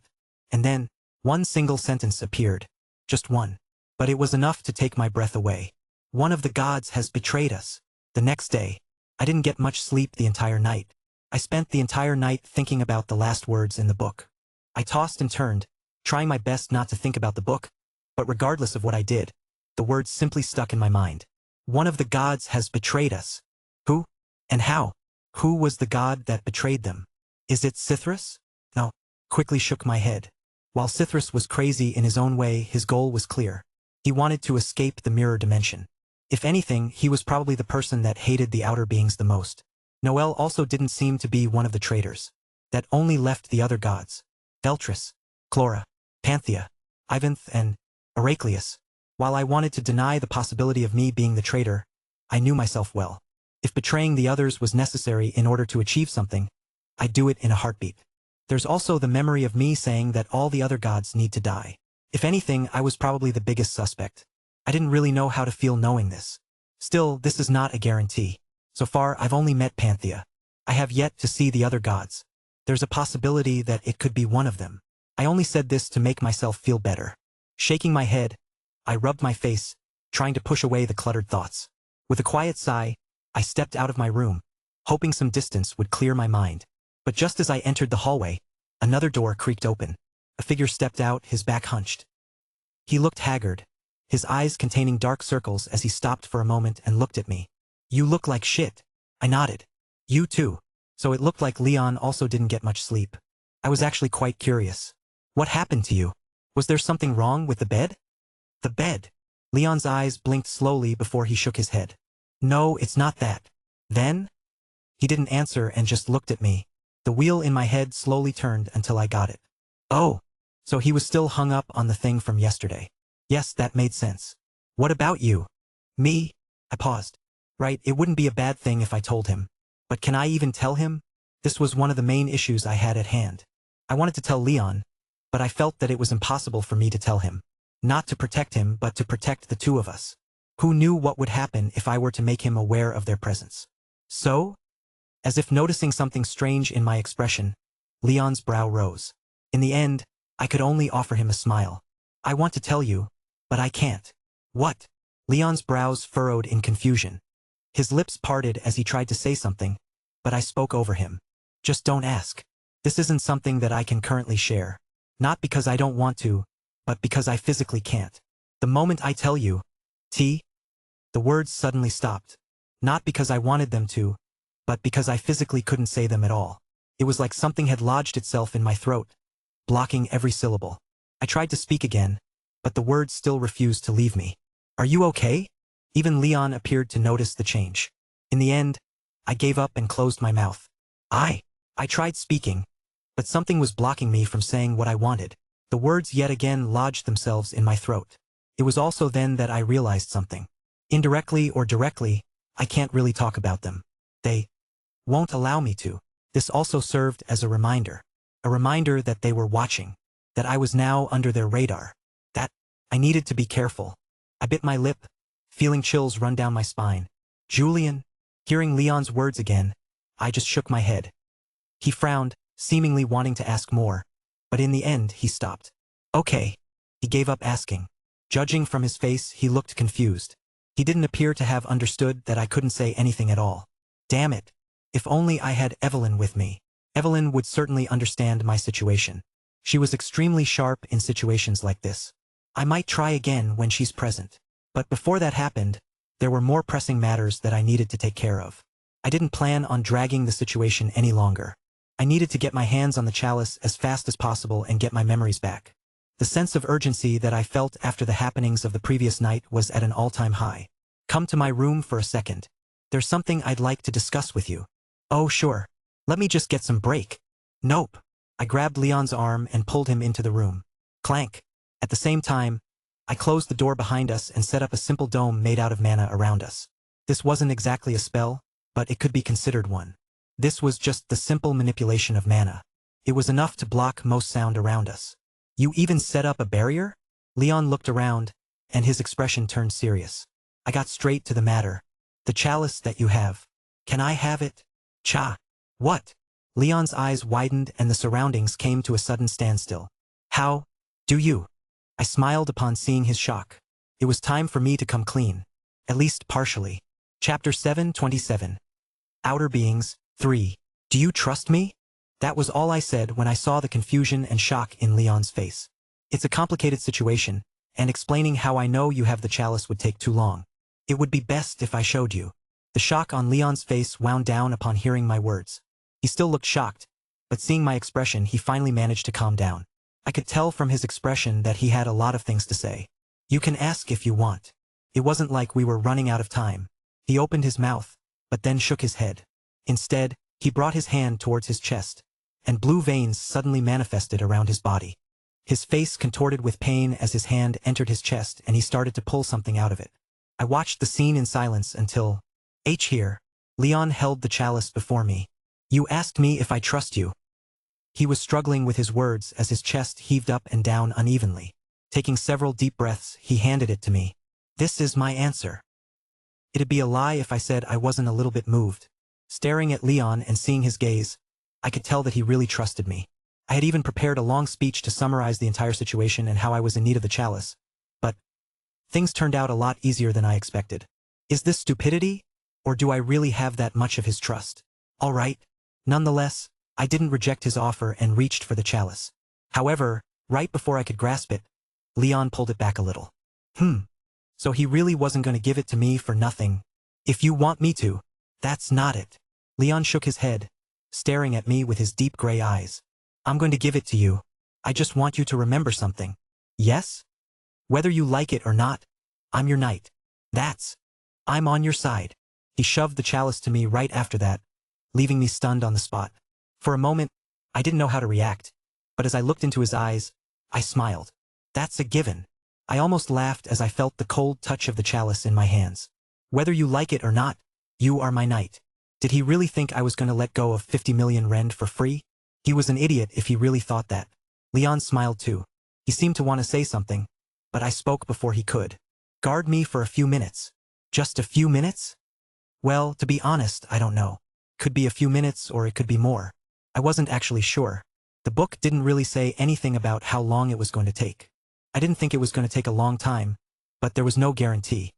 and then one single sentence appeared. Just one. But it was enough to take my breath away. One of the gods has betrayed us. The next day, I didn't get much sleep the entire night. I spent the entire night thinking about the last words in the book. I tossed and turned, trying my best not to think about the book, but regardless of what I did, the words simply stuck in my mind. One of the gods has betrayed us. Who? And how? Who was the god that betrayed them? Is it Cithras? No. Quickly shook my head. While Cithras was crazy in his own way, his goal was clear. He wanted to escape the mirror dimension. If anything, he was probably the person that hated the outer beings the most. Noel also didn't seem to be one of the traitors. That only left the other gods. Veltris, Chlora, Panthea, Ivanth, and Heraclius. While I wanted to deny the possibility of me being the traitor, I knew myself well. If betraying the others was necessary in order to achieve something, I'd do it in a heartbeat. There's also the memory of me saying that all the other gods need to die. If anything, I was probably the biggest suspect. I didn't really know how to feel knowing this. Still, this is not a guarantee. So far, I've only met Panthea. I have yet to see the other gods. There's a possibility that it could be one of them. I only said this to make myself feel better. Shaking my head, I rubbed my face, trying to push away the cluttered thoughts. With a quiet sigh, I stepped out of my room, hoping some distance would clear my mind. But just as I entered the hallway, another door creaked open. A figure stepped out, his back hunched. He looked haggard, his eyes containing dark circles as he stopped for a moment and looked at me. You look like shit. I nodded. You too. So it looked like Leon also didn't get much sleep. I was actually quite curious. What happened to you? Was there something wrong with the bed? The bed. Leon's eyes blinked slowly before he shook his head. No, it's not that. Then? He didn't answer and just looked at me. The wheel in my head slowly turned until I got it. Oh, so he was still hung up on the thing from yesterday. Yes, that made sense. What about you? Me? I paused. Right, it wouldn't be a bad thing if I told him. But can I even tell him? This was one of the main issues I had at hand. I wanted to tell Leon, but I felt that it was impossible for me to tell him. Not to protect him, but to protect the two of us. Who knew what would happen if I were to make him aware of their presence? So? As if noticing something strange in my expression, Leon's brow rose. In the end, I could only offer him a smile. I want to tell you, but I can't. What? Leon's brows furrowed in confusion. His lips parted as he tried to say something, but I spoke over him. Just don't ask. This isn't something that I can currently share. Not because I don't want to, but because I physically can't. The moment I tell you, the words suddenly stopped. Not because I wanted them to, but because I physically couldn't say them at all. It was like something had lodged itself in my throat, blocking every syllable. I tried to speak again, but the words still refused to leave me. Are you okay? Even Leon appeared to notice the change. In the end, I gave up and closed my mouth. I tried speaking, but something was blocking me from saying what I wanted. The words yet again lodged themselves in my throat. It was also then that I realized something. Indirectly or directly, I can't really talk about them. They won't allow me to. This also served as a reminder that they were watching, that I was now under their radar, that I needed to be careful. I bit my lip, feeling chills run down my spine. Julian? Hearing Leon's words again, I just shook my head. He frowned, seemingly wanting to ask more, but in the end he stopped. Okay. He gave up asking. Judging from his face, he looked confused. He didn't appear to have understood that I couldn't say anything at all. Damn it. If only I had Evelyn with me. Evelyn would certainly understand my situation. She was extremely sharp in situations like this. I might try again when she's present. But before that happened, there were more pressing matters that I needed to take care of. I didn't plan on dragging the situation any longer. I needed to get my hands on the chalice as fast as possible and get my memories back. The sense of urgency that I felt after the happenings of the previous night was at an all-time high. Come to my room for a second. There's something I'd like to discuss with you. Oh, sure. Let me just get some break. Nope. I grabbed Leon's arm and pulled him into the room. Clank. At the same time, I closed the door behind us and set up a simple dome made out of mana around us. This wasn't exactly a spell, but it could be considered one. This was just the simple manipulation of mana. It was enough to block most sound around us. You even set up a barrier? Leon looked around, and his expression turned serious. I got straight to the matter. The chalice that you have. Can I have it? Cha. What? Leon's eyes widened and the surroundings came to a sudden standstill. How do you? I smiled upon seeing his shock. It was time for me to come clean. At least partially. Chapter 7:27. Outer Beings, 3. Do you trust me? That was all I said when I saw the confusion and shock in Leon's face. It's a complicated situation, and explaining how I know you have the chalice would take too long. It would be best if I showed you. The shock on Leon's face wound down upon hearing my words. He still looked shocked, but seeing my expression he finally managed to calm down. I could tell from his expression that he had a lot of things to say. You can ask if you want. It wasn't like we were running out of time. He opened his mouth, but then shook his head. Instead, he brought his hand towards his chest, and blue veins suddenly manifested around his body. His face contorted with pain as his hand entered his chest and he started to pull something out of it. I watched the scene in silence until... Here. Leon held the chalice before me. You asked me if I trust you. He was struggling with his words as his chest heaved up and down unevenly. Taking several deep breaths, he handed it to me. This is my answer. It'd be a lie if I said I wasn't a little bit moved. Staring at Leon and seeing his gaze, I could tell that he really trusted me. I had even prepared a long speech to summarize the entire situation and how I was in need of the chalice. But things turned out a lot easier than I expected. Is this stupidity? Or do I really have that much of his trust? All right. Nonetheless, I didn't reject his offer and reached for the chalice. However, right before I could grasp it, Leon pulled it back a little. So he really wasn't going to give it to me for nothing. If you want me to, that's not it. Leon shook his head, staring at me with his deep gray eyes. I'm going to give it to you. I just want you to remember something. Yes? Whether you like it or not, I'm your knight. I'm on your side. He shoved the chalice to me right after that, leaving me stunned on the spot. For a moment, I didn't know how to react, but as I looked into his eyes, I smiled. That's a given. I almost laughed as I felt the cold touch of the chalice in my hands. Whether you like it or not, You are my knight. Did he really think I was going to let go of 50 million rend for free? He was an idiot if he really thought that. Leon smiled too. He seemed to want to say something, but I spoke before he could. Guard me for a few minutes. Just a few minutes? Well, to be honest, I don't know. Could be a few minutes or it could be more. I wasn't actually sure. The book didn't really say anything about how long it was going to take. I didn't think it was going to take a long time, but there was no guarantee.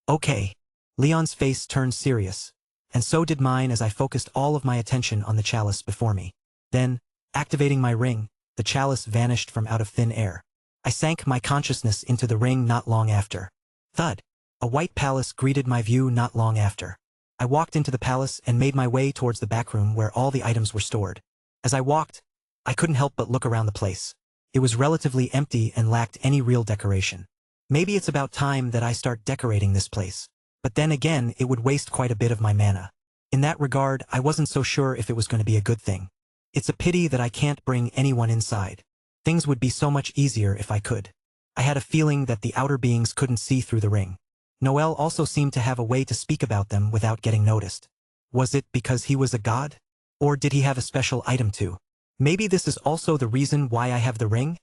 Okay. Leon's face turned serious, and so did mine as I focused all of my attention on the chalice before me. Then, activating my ring, the chalice vanished from out of thin air. I sank my consciousness into the ring not long after. Thud. A white palace greeted my view not long after. I walked into the palace and made my way towards the back room where all the items were stored. As I walked, I couldn't help but look around the place. It was relatively empty and lacked any real decoration. Maybe it's about time that I start decorating this place. But then again, it would waste quite a bit of my mana. In that regard, I wasn't so sure if it was going to be a good thing. It's a pity that I can't bring anyone inside. Things would be so much easier if I could. I had a feeling that the outer beings couldn't see through the ring. Noel also seemed to have a way to speak about them without getting noticed. Was it because he was a god? Or did he have a special item too? Maybe this is also the reason why I have the ring?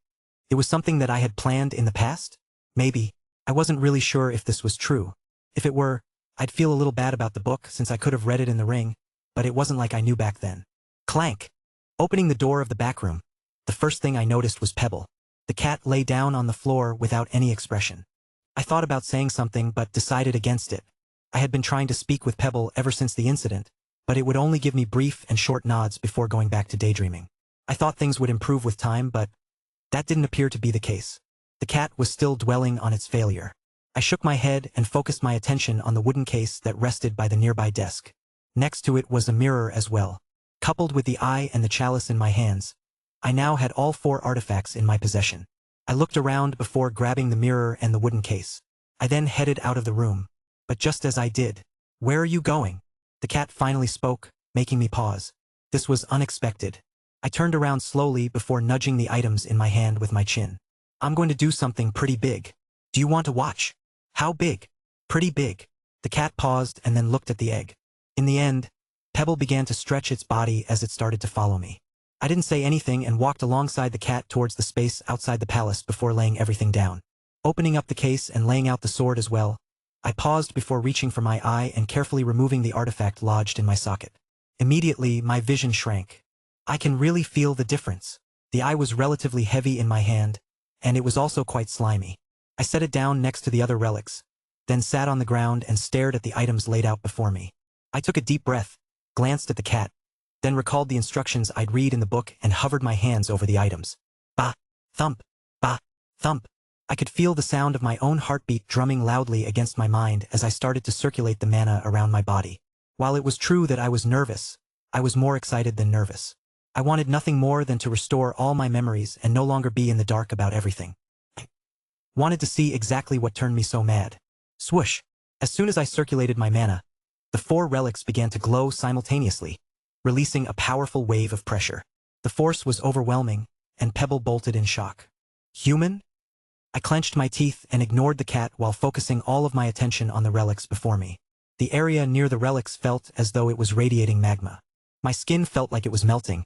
It was something that I had planned in the past? Maybe. I wasn't really sure if this was true. If it were, I'd feel a little bad about the book since I could have read it in the ring, but it wasn't like I knew back then. Clank! Opening the door of the back room, the first thing I noticed was Pebble. The cat lay down on the floor without any expression. I thought about saying something but decided against it. I had been trying to speak with Pebble ever since the incident, but it would only give me brief and short nods before going back to daydreaming. I thought things would improve with time, but that didn't appear to be the case. The cat was still dwelling on its failure. I shook my head and focused my attention on the wooden case that rested by the nearby desk. Next to it was a mirror as well. Coupled with the eye and the chalice in my hands, I now had all 4 artifacts in my possession. I looked around before grabbing the mirror and the wooden case. I then headed out of the room. But just as I did, "Where are you going?" The cat finally spoke, making me pause. This was unexpected. I turned around slowly before nudging the items in my hand with my chin. "I'm going to do something pretty big. Do you want to watch?" "How big?" "Pretty big." The cat paused and then looked at the egg. In the end, Pebble began to stretch its body as it started to follow me. I didn't say anything and walked alongside the cat towards the space outside the palace before laying everything down. Opening up the case and laying out the sword as well, I paused before reaching for my eye and carefully removing the artifact lodged in my socket. Immediately, my vision shrank. I can really feel the difference. The eye was relatively heavy in my hand, and it was also quite slimy. I set it down next to the other relics, then sat on the ground and stared at the items laid out before me. I took a deep breath, glanced at the cat, then recalled the instructions I'd read in the book and hovered my hands over the items. Ba, thump, ba, thump. I could feel the sound of my own heartbeat drumming loudly against my mind as I started to circulate the mana around my body. While it was true that I was nervous, I was more excited than nervous. I wanted nothing more than to restore all my memories and no longer be in the dark about everything. Wanted to see exactly what turned me so mad. Swoosh! As soon as I circulated my mana, the 4 relics began to glow simultaneously, releasing a powerful wave of pressure. The force was overwhelming, and Pebble bolted in shock. Human? I clenched my teeth and ignored the cat while focusing all of my attention on the relics before me. The area near the relics felt as though it was radiating magma. My skin felt like it was melting,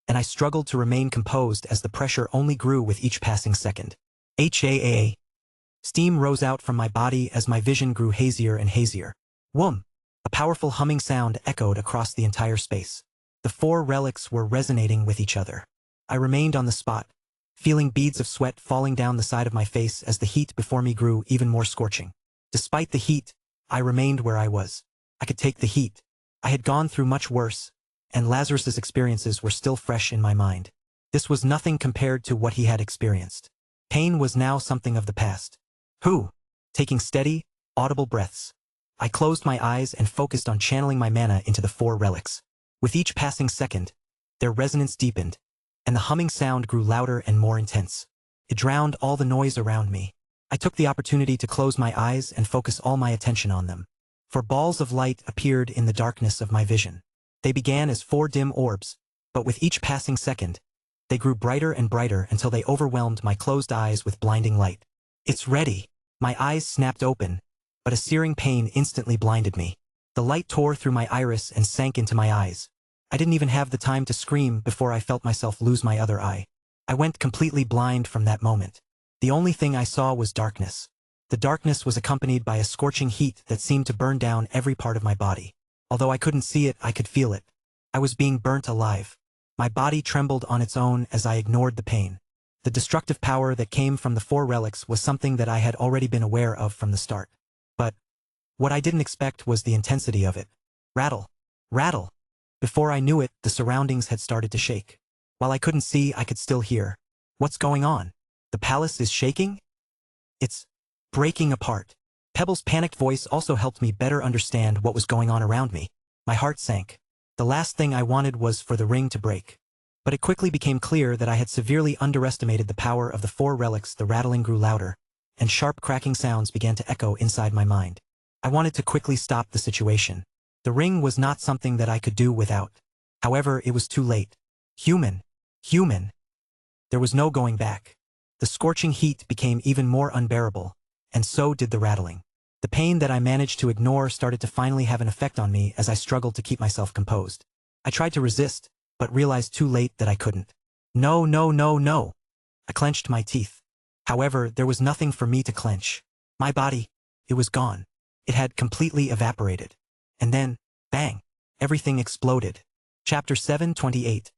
and I struggled to remain composed as the pressure only grew with each passing second. HAA. Steam rose out from my body as my vision grew hazier and hazier. Whoom! A powerful humming sound echoed across the entire space. The 4 relics were resonating with each other. I remained on the spot, feeling beads of sweat falling down the side of my face as the heat before me grew even more scorching. Despite the heat, I remained where I was. I could take the heat. I had gone through much worse, and Lazarus's experiences were still fresh in my mind. This was nothing compared to what he had experienced. Pain was now something of the past. Taking steady, audible breaths, I closed my eyes and focused on channeling my mana into the 4 relics. With each passing second, their resonance deepened, and the humming sound grew louder and more intense. It drowned all the noise around me. I took the opportunity to close my eyes and focus all my attention on them. 4 balls of light appeared in the darkness of my vision. They began as 4 dim orbs, but with each passing second, they grew brighter and brighter until they overwhelmed my closed eyes with blinding light. It's ready. My eyes snapped open, but a searing pain instantly blinded me. The light tore through my iris and sank into my eyes. I didn't even have the time to scream before I felt myself lose my other eye. I went completely blind from that moment. The only thing I saw was darkness. The darkness was accompanied by a scorching heat that seemed to burn down every part of my body. Although I couldn't see it, I could feel it. I was being burnt alive. My body trembled on its own as I ignored the pain. The destructive power that came from the four relics was something that I had already been aware of from the start. But what I didn't expect was the intensity of it. Rattle. Rattle. Before I knew it, the surroundings had started to shake. While I couldn't see, I could still hear. What's going on? The palace is shaking? It's breaking apart. Pebble's panicked voice also helped me better understand what was going on around me. My heart sank. The last thing I wanted was for the ring to break. But it quickly became clear that I had severely underestimated the power of the four relics. The rattling grew louder, and sharp cracking sounds began to echo inside my mind. I wanted to quickly stop the situation. The ring was not something that I could do without. However, it was too late. Human. There was no going back. The scorching heat became even more unbearable, and so did the rattling. The pain that I managed to ignore started to finally have an effect on me as I struggled to keep myself composed. I tried to resist, but realized too late that I couldn't. No. I clenched my teeth. However, there was nothing for me to clench. My body, it was gone. It had completely evaporated. And then, bang, everything exploded. Chapter 7:28.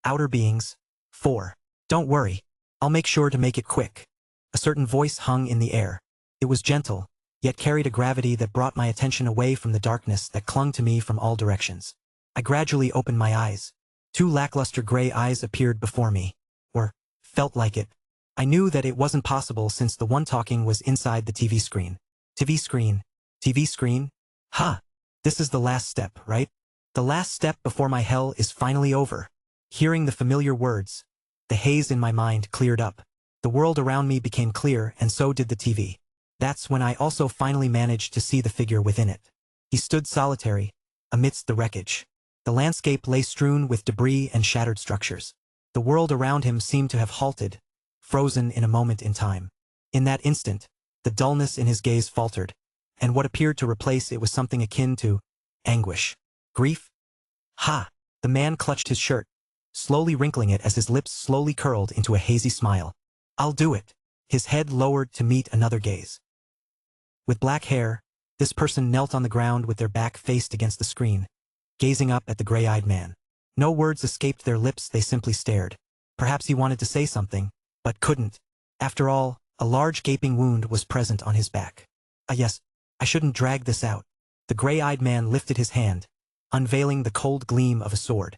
Outer Beings. 4. Don't worry. I'll make sure to make it quick. A certain voice hung in the air. It was gentle, yet carried a gravity that brought my attention away from the darkness that clung to me from all directions. I gradually opened my eyes. Two lackluster gray eyes appeared before me. Or felt like it. I knew that it wasn't possible since the one talking was inside the TV screen. TV screen? Ha! This is the last step, right? The last step before my hell is finally over. Hearing the familiar words, the haze in my mind cleared up. The world around me became clear, and so did the TV. That's when I also finally managed to see the figure within it. He stood solitary, amidst the wreckage. The landscape lay strewn with debris and shattered structures. The world around him seemed to have halted, frozen in a moment in time. In that instant, the dullness in his gaze faltered, and what appeared to replace it was something akin to anguish. Grief? Ha! The man clutched his shirt, slowly wrinkling it as his lips slowly curled into a hazy smile. I'll do it. His head lowered to meet another gaze. With black hair, this person knelt on the ground with their back faced against the screen, gazing up at the gray-eyed man. No words escaped their lips, they simply stared. Perhaps he wanted to say something, but couldn't. After all, a large gaping wound was present on his back. Yes, I shouldn't drag this out. The gray-eyed man lifted his hand, unveiling the cold gleam of a sword.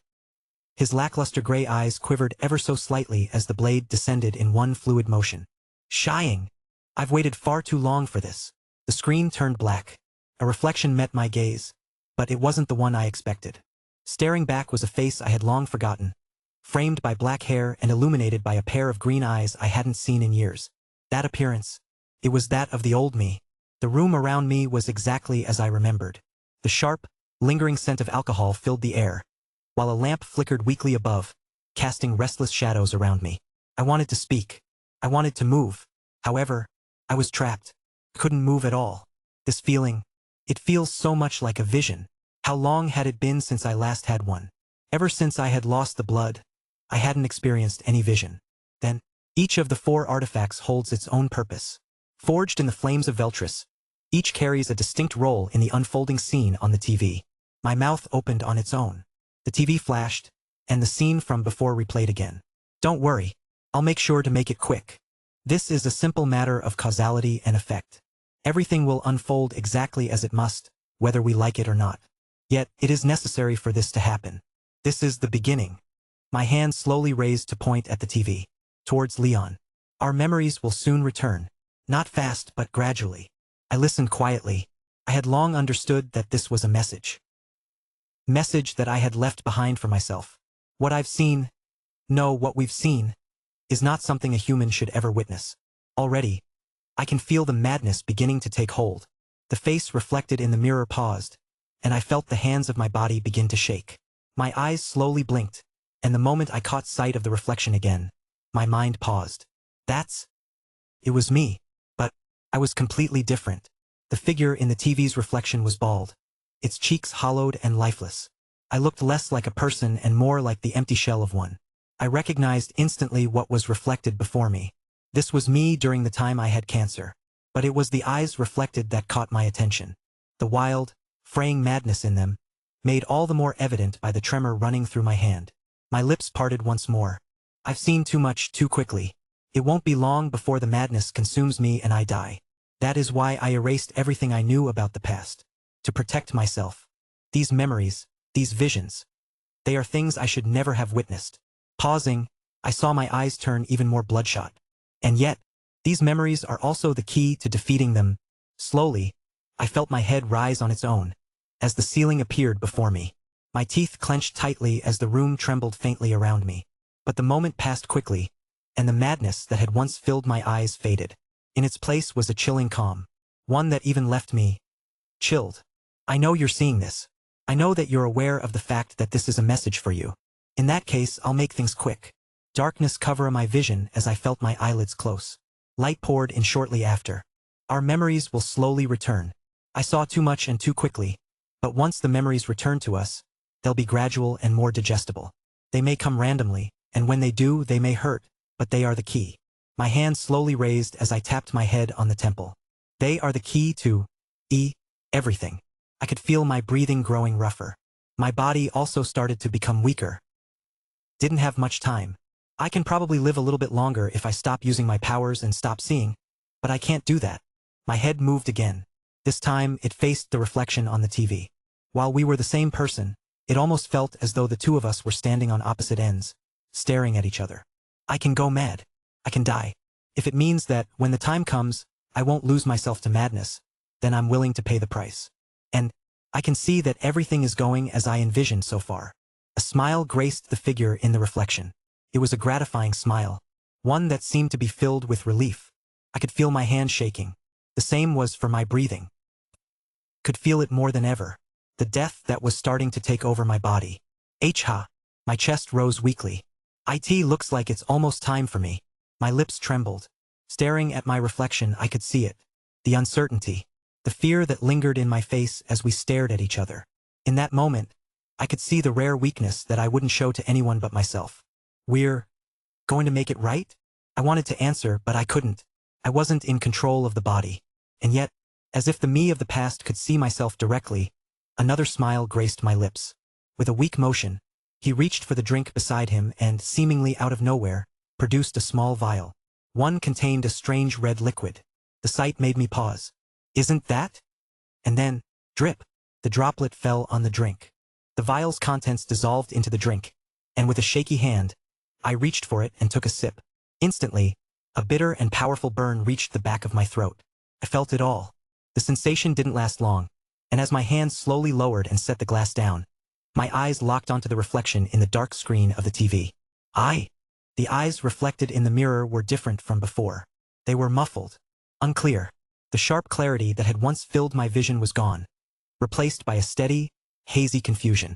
His lackluster gray eyes quivered ever so slightly as the blade descended in one fluid motion. Shying! I've waited far too long for this. The screen turned black. A reflection met my gaze, but it wasn't the one I expected. Staring back was a face I had long forgotten, framed by black hair and illuminated by a pair of green eyes I hadn't seen in years. That appearance, it was that of the old me. The room around me was exactly as I remembered. The sharp, lingering scent of alcohol filled the air, while a lamp flickered weakly above, casting restless shadows around me. I wanted to speak. I wanted to move. However, I was trapped. Couldn't move at all. This feeling, it feels so much like a vision. How long had it been since I last had one? Ever since I had lost the blood, I hadn't experienced any vision. Then, each of the four artifacts holds its own purpose. Forged in the flames of Veltris, each carries a distinct role in the unfolding scene on the TV. My mouth opened on its own. The TV flashed, and the scene from before replayed again. Don't worry, I'll make sure to make it quick. This is a simple matter of causality and effect. Everything will unfold exactly as it must, whether we like it or not. Yet, it is necessary for this to happen. This is the beginning. My hand slowly raised to point at the TV, towards Leon. Our memories will soon return. Not fast, but gradually. I listened quietly. I had long understood that this was a message. Message that I had left behind for myself. What I've seen, no, what we've seen, is not something a human should ever witness. Already, I can feel the madness beginning to take hold. The face reflected in the mirror paused, and I felt the hands of my body begin to shake. My eyes slowly blinked, and the moment I caught sight of the reflection again, my mind paused. It was me, but I was completely different. The figure in the TV's reflection was bald, its cheeks hollowed and lifeless. I looked less like a person and more like the empty shell of one. I recognized instantly what was reflected before me. This was me during the time I had cancer. But it was the eyes reflected that caught my attention. The wild, fraying madness in them, made all the more evident by the tremor running through my hand. My lips parted once more. I've seen too much too quickly. It won't be long before the madness consumes me and I die. That is why I erased everything I knew about the past. To protect myself. These memories, these visions. They are things I should never have witnessed. Pausing, I saw my eyes turn even more bloodshot. And yet, these memories are also the key to defeating them. Slowly, I felt my head rise on its own, as the ceiling appeared before me. My teeth clenched tightly as the room trembled faintly around me. But the moment passed quickly, and the madness that had once filled my eyes faded. In its place was a chilling calm, one that even left me chilled. I know you're seeing this. I know that you're aware of the fact that this is a message for you. In that case, I'll make things quick. Darkness covered my vision as I felt my eyelids close. Light poured in shortly after. Our memories will slowly return. I saw too much and too quickly, but once the memories return to us, they'll be gradual and more digestible. They may come randomly, and when they do, they may hurt, but they are the key. My hand slowly raised as I tapped my head on the temple. They are the key to everything. I could feel my breathing growing rougher. My body also started to become weaker. Didn't have much time. I can probably live a little bit longer if I stop using my powers and stop seeing, but I can't do that. My head moved again. This time, it faced the reflection on the TV. While we were the same person, it almost felt as though the two of us were standing on opposite ends, staring at each other. I can go mad. I can die. If it means that, when the time comes, I won't lose myself to madness, then I'm willing to pay the price. And I can see that everything is going as I envisioned so far. A smile graced the figure in the reflection. It was a gratifying smile, one that seemed to be filled with relief. I could feel my hand shaking. The same was for my breathing. Could feel it more than ever. The death that was starting to take over my body. My chest rose weakly. It looks like it's almost time for me. My lips trembled. Staring at my reflection, I could see it. The uncertainty. The fear that lingered in my face as we stared at each other. In that moment, I could see the rare weakness that I wouldn't show to anyone but myself. We're going to make it right? I wanted to answer, but I couldn't. I wasn't in control of the body. And yet, as if the me of the past could see myself directly, another smile graced my lips. With a weak motion, he reached for the drink beside him and, seemingly out of nowhere, produced a small vial. One contained a strange red liquid. The sight made me pause. Isn't that? And then, drip, the droplet fell on the drink. The vial's contents dissolved into the drink, and with a shaky hand, I reached for it and took a sip. Instantly, a bitter and powerful burn reached the back of my throat. I felt it all. The sensation didn't last long, and as my hand slowly lowered and set the glass down, my eyes locked onto the reflection in the dark screen of the TV. The eyes reflected in the mirror were different from before. They were muffled, unclear. The sharp clarity that had once filled my vision was gone, replaced by a steady, hazy confusion.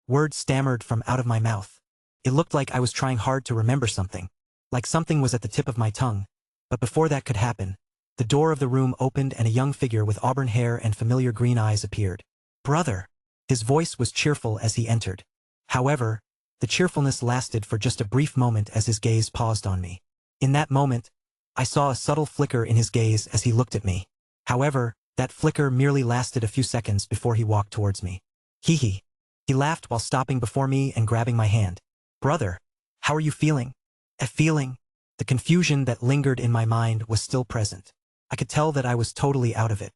Words stammered from out of my mouth. It looked like I was trying hard to remember something, like something was at the tip of my tongue. But before that could happen, the door of the room opened and a young figure with auburn hair and familiar green eyes appeared. Brother! His voice was cheerful as he entered. However, the cheerfulness lasted for just a brief moment as his gaze paused on me. In that moment, I saw a subtle flicker in his gaze as he looked at me. However, that flicker merely lasted a few seconds before he walked towards me. He laughed while stopping before me and grabbing my hand. Brother, how are you feeling? The confusion that lingered in my mind was still present. I could tell that I was totally out of it.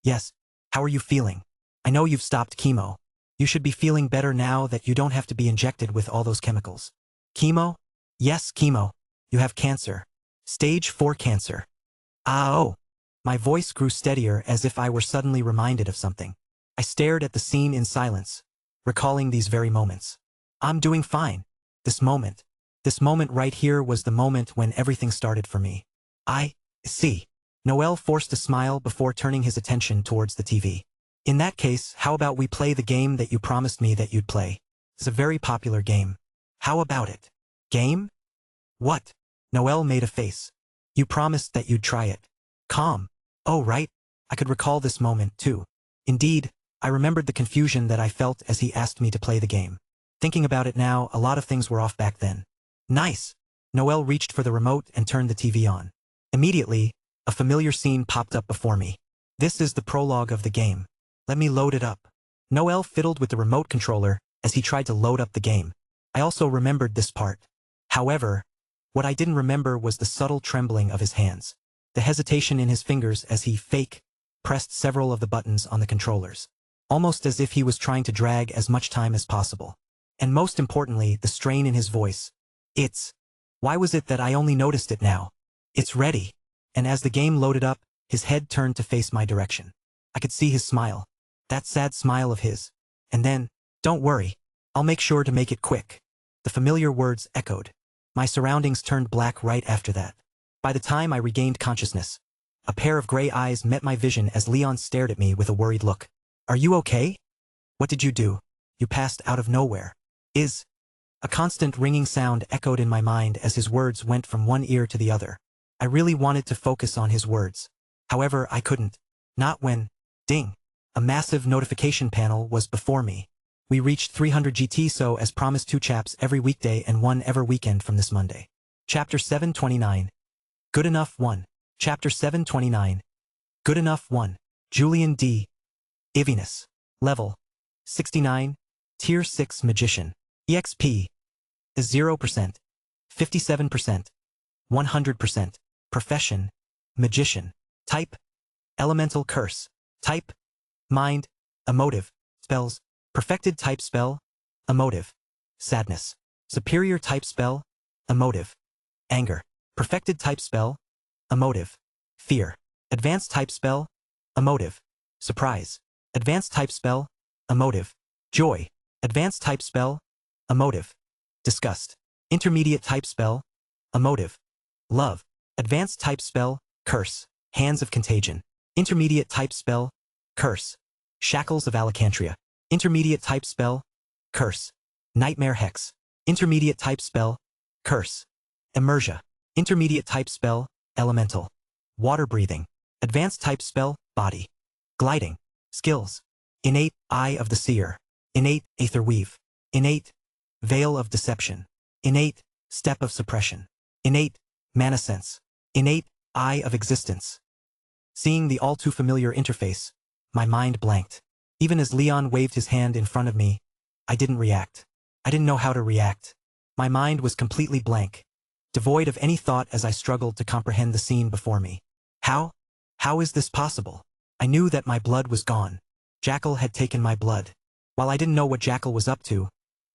Yes, how are you feeling? I know you've stopped chemo. You should be feeling better now that you don't have to be injected with all those chemicals. Chemo? Yes, chemo. You have cancer. Stage 4 cancer. Oh. My voice grew steadier as if I were suddenly reminded of something. I stared at the scene in silence, recalling these very moments. I'm doing fine. This moment right here was the moment when everything started for me. I see. Noel forced a smile before turning his attention towards the TV. In that case, how about we play the game that you promised me that you'd play? It's a very popular game. How about it? Game? What? Noel made a face. You promised that you'd try it. Calm. Oh right, I could recall this moment too. Indeed, I remembered the confusion that I felt as he asked me to play the game. Thinking about it now, a lot of things were off back then. Nice! Noel reached for the remote and turned the TV on. Immediately, a familiar scene popped up before me. This is the prologue of the game. Let me load it up. Noel fiddled with the remote controller as he tried to load up the game. I also remembered this part. However, what I didn't remember was the subtle trembling of his hands. The hesitation in his fingers as he pressed several of the buttons on the controllers. Almost as if he was trying to drag as much time as possible. And most importantly, the strain in his voice. Why was it that I only noticed it now? It's ready. And as the game loaded up, his head turned to face my direction. I could see his smile. That sad smile of his. And then, don't worry. I'll make sure to make it quick. The familiar words echoed. My surroundings turned black right after that. By the time I regained consciousness, a pair of gray eyes met my vision as Leon stared at me with a worried look. Are you okay? What did you do? You passed out of nowhere. A constant ringing sound echoed in my mind as his words went from one ear to the other. I really wanted to focus on his words. However, I couldn't. Not when, ding, a massive notification panel was before me. We reached 300 GT, so as promised, 2 chaps every weekday and 1 every weekend from this Monday. Chapter 729. Good Enough 1. Chapter 729. Good Enough 1. Julian D. Iviness. Level 69. Tier 6 Magician. EXP is 0%, 57%, 100%. Profession, Magician. Type, Elemental Curse. Type, Mind, Emotive. Spells, Perfected type spell, Emotive. Sadness. Superior type spell, Emotive. Anger. Perfected type spell, Emotive. Fear. Advanced type spell, Emotive. Surprise. Advanced type spell, Emotive. Joy. Advanced type spell, Emotive. Disgust. Intermediate type spell, Emotive. Love. Advanced type spell, Curse. Hands of Contagion. Intermediate type spell, Curse. Shackles of Alacantria. Intermediate type spell, Curse. Nightmare Hex. Intermediate type spell, Curse. Immersia. Intermediate type spell, Elemental. Water Breathing. Advanced type spell, Body. Gliding. Skills. Innate, Eye of the Seer. Innate, Aether Weave. Innate, Veil of Deception. Innate, Step of Suppression. Innate, Mana Sense. Innate, Eye of Existence. Seeing the all-too-familiar interface, my mind blanked. Even as Leon waved his hand in front of me, I didn't react. I didn't know how to react. My mind was completely blank, devoid of any thought as I struggled to comprehend the scene before me. How? How is this possible? I knew that my blood was gone. Jackal had taken my blood. While I didn't know what Jackal was up to,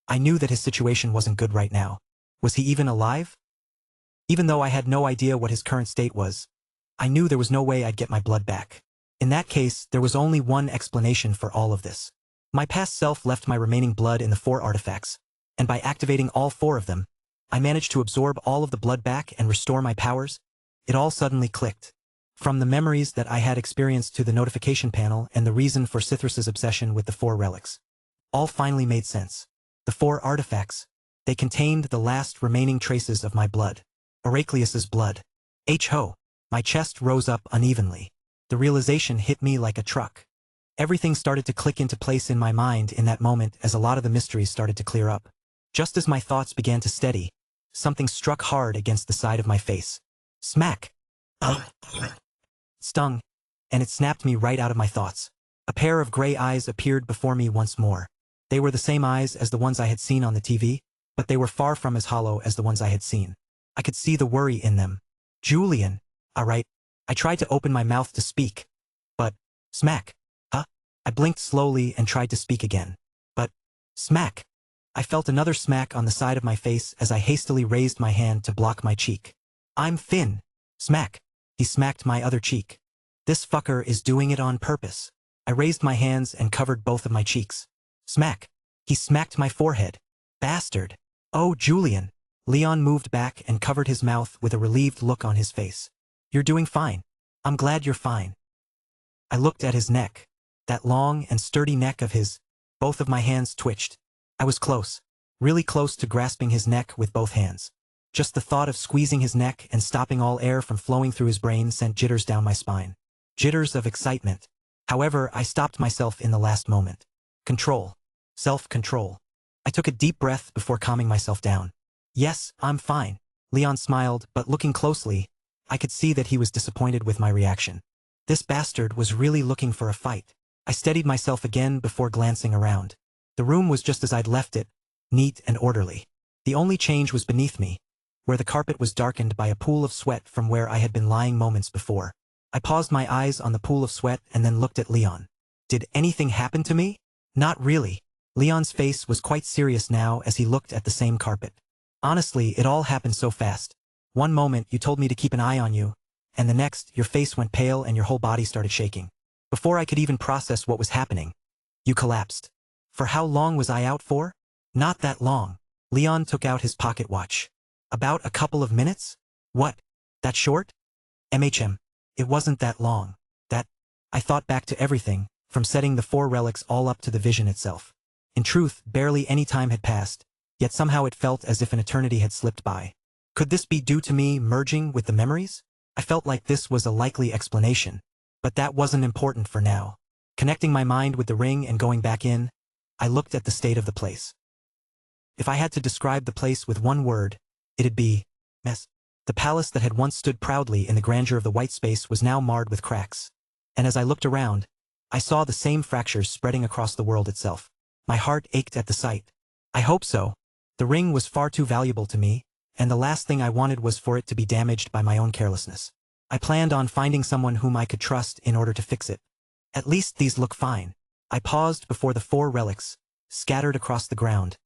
I knew that his situation wasn't good right now. Was he even alive? Even though I had no idea what his current state was, I knew there was no way I'd get my blood back. In that case, there was only one explanation for all of this. My past self left my remaining blood in the 4 artifacts, and by activating all 4 of them, I managed to absorb all of the blood back and restore my powers. It all suddenly clicked. From the memories that I had experienced to the notification panel and the reason for Cithrus's obsession with the 4 relics. All finally made sense. The 4 artifacts. They contained the last remaining traces of my blood. Heraclius's blood. Ho! My chest rose up unevenly. The realization hit me like a truck. Everything started to click into place in my mind in that moment as a lot of the mysteries started to clear up. Just as my thoughts began to steady, something struck hard against the side of my face. Smack! Stung, and it snapped me right out of my thoughts. A pair of gray eyes appeared before me once more. They were the same eyes as the ones I had seen on the TV, but they were far from as hollow as the ones I had seen. I could see the worry in them. Julian, all right. I tried to open my mouth to speak, but, smack. Huh? I blinked slowly and tried to speak again. But, smack. I felt another smack on the side of my face as I hastily raised my hand to block my cheek. I'm Finn. Smack. He smacked my other cheek. This fucker is doing it on purpose. I raised my hands and covered both of my cheeks. Smack. He smacked my forehead. Bastard. Oh, Julian. Leon moved back and covered his mouth with a relieved look on his face. You're doing fine. I'm glad you're fine. I looked at his neck. That long and sturdy neck of his. Both of my hands twitched. I was close. Really close to grasping his neck with both hands. Just the thought of squeezing his neck and stopping all air from flowing through his brain sent jitters down my spine. Jitters of excitement. However, I stopped myself in the last moment. Control. Self-control. I took a deep breath before calming myself down. Yes, I'm fine. Leon smiled, but looking closely, I could see that he was disappointed with my reaction. This bastard was really looking for a fight. I steadied myself again before glancing around. The room was just as I'd left it, neat and orderly. The only change was beneath me, where the carpet was darkened by a pool of sweat from where I had been lying moments before. I paused my eyes on the pool of sweat and then looked at Leon. Did anything happen to me? Not really. Leon's face was quite serious now as he looked at the same carpet. Honestly, it all happened so fast. One moment you told me to keep an eye on you, and the next your face went pale and your whole body started shaking. Before I could even process what was happening, you collapsed. For how long was I out for? Not that long. Leon took out his pocket watch. About a couple of minutes? What? That short? It wasn't that long. I thought back to everything, from setting the 4 relics all up to the vision itself. In truth, barely any time had passed, yet somehow it felt as if an eternity had slipped by. Could this be due to me merging with the memories? I felt like this was a likely explanation, but that wasn't important for now. Connecting my mind with the ring and going back in, I looked at the state of the place. If I had to describe the place with one word, it'd be mess. The palace that had once stood proudly in the grandeur of the white space was now marred with cracks. And as I looked around, I saw the same fractures spreading across the world itself. My heart ached at the sight. I hope so. The ring was far too valuable to me, and the last thing I wanted was for it to be damaged by my own carelessness. I planned on finding someone whom I could trust in order to fix it. At least these look fine. I paused before the 4 relics, scattered across the ground,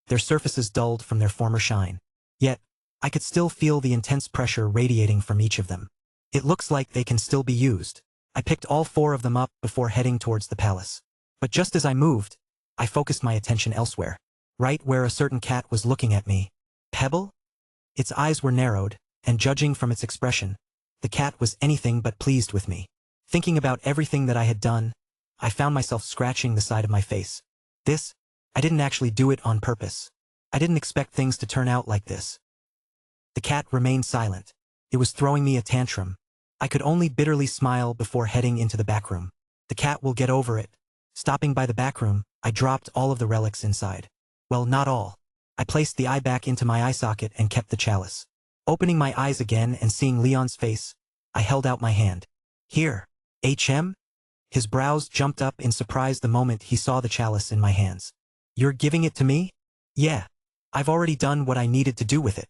their surfaces dulled from their former shine. Yet, I could still feel the intense pressure radiating from each of them. It looks like they can still be used. I picked all 4 of them up before heading towards the palace. But just as I moved, I focused my attention elsewhere. Right where a certain cat was looking at me. Pebble? Its eyes were narrowed, and judging from its expression, the cat was anything but pleased with me. Thinking about everything that I had done, I found myself scratching the side of my face. I didn't actually do it on purpose. I didn't expect things to turn out like this. The cat remained silent. It was throwing me a tantrum. I could only bitterly smile before heading into the back room. The cat will get over it. Stopping by the back room, I dropped all of the relics inside. Well, not all. I placed the eye back into my eye socket and kept the chalice. Opening my eyes again and seeing Leon's face, I held out my hand. Here. His brows jumped up in surprise the moment he saw the chalice in my hands. You're giving it to me? Yeah. I've already done what I needed to do with it.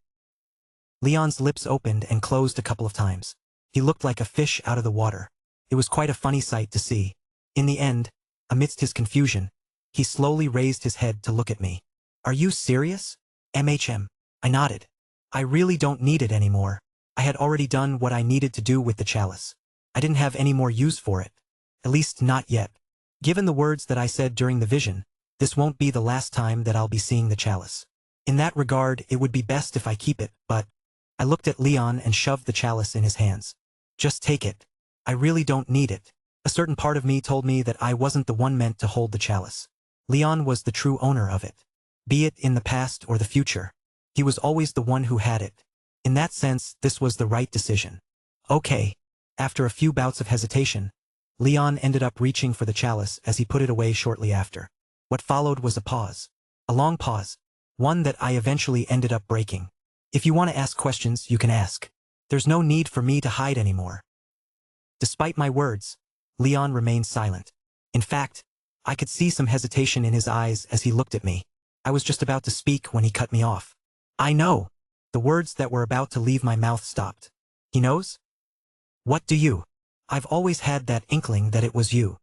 Leon's lips opened and closed a couple of times. He looked like a fish out of the water. It was quite a funny sight to see. In the end, amidst his confusion, he slowly raised his head to look at me. Are you serious? I nodded. I really don't need it anymore. I had already done what I needed to do with the chalice. I didn't have any more use for it. At least not yet. Given the words that I said during the vision, this won't be the last time that I'll be seeing the chalice. In that regard, it would be best if I keep it, but I looked at Leon and shoved the chalice in his hands. Just take it. I really don't need it. A certain part of me told me that I wasn't the one meant to hold the chalice. Leon was the true owner of it. Be it in the past or the future, he was always the one who had it. In that sense, this was the right decision. Okay. After a few bouts of hesitation, Leon ended up reaching for the chalice as he put it away shortly after. What followed was a pause. A long pause. One that I eventually ended up breaking. If you want to ask questions, you can ask. There's no need for me to hide anymore. Despite my words, Leon remained silent. In fact, I could see some hesitation in his eyes as he looked at me. I was just about to speak when he cut me off. I know. The words that were about to leave my mouth stopped. He knows? What do you? I've always had that inkling that it was you.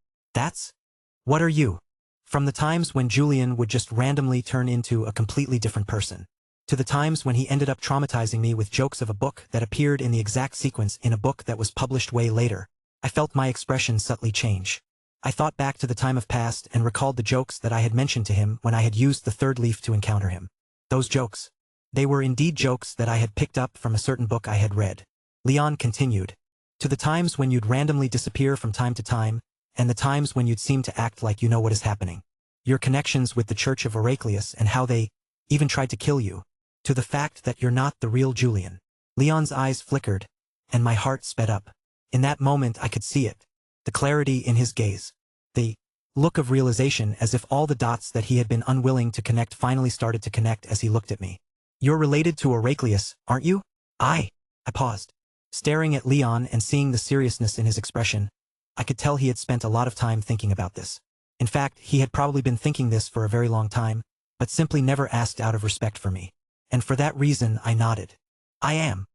What are you? From the times when Julian would just randomly turn into a completely different person, to the times when he ended up traumatizing me with jokes of a book that appeared in the exact sequence in a book that was published way later, I felt my expression subtly change. I thought back to the time of past and recalled the jokes that I had mentioned to him when I had used the 3rd leaf to encounter him. Those jokes. They were indeed jokes that I had picked up from a certain book I had read. Leon continued. To the times when you'd randomly disappear from time to time, and the times when you'd seem to act like you know what is happening. Your connections with the Church of Heraclius and how they even tried to kill you. To the fact that you're not the real Julian. Leon's eyes flickered, and my heart sped up. In that moment I could see it. the clarity in his gaze, the look of realization as if all the dots that he had been unwilling to connect finally started to connect as he looked at me. You're related to Heraclius, aren't you? I paused. Staring at Leon and seeing the seriousness in his expression, I could tell he had spent a lot of time thinking about this. In fact, he had probably been thinking this for a very long time, but simply never asked out of respect for me. And for that reason, I nodded. I am.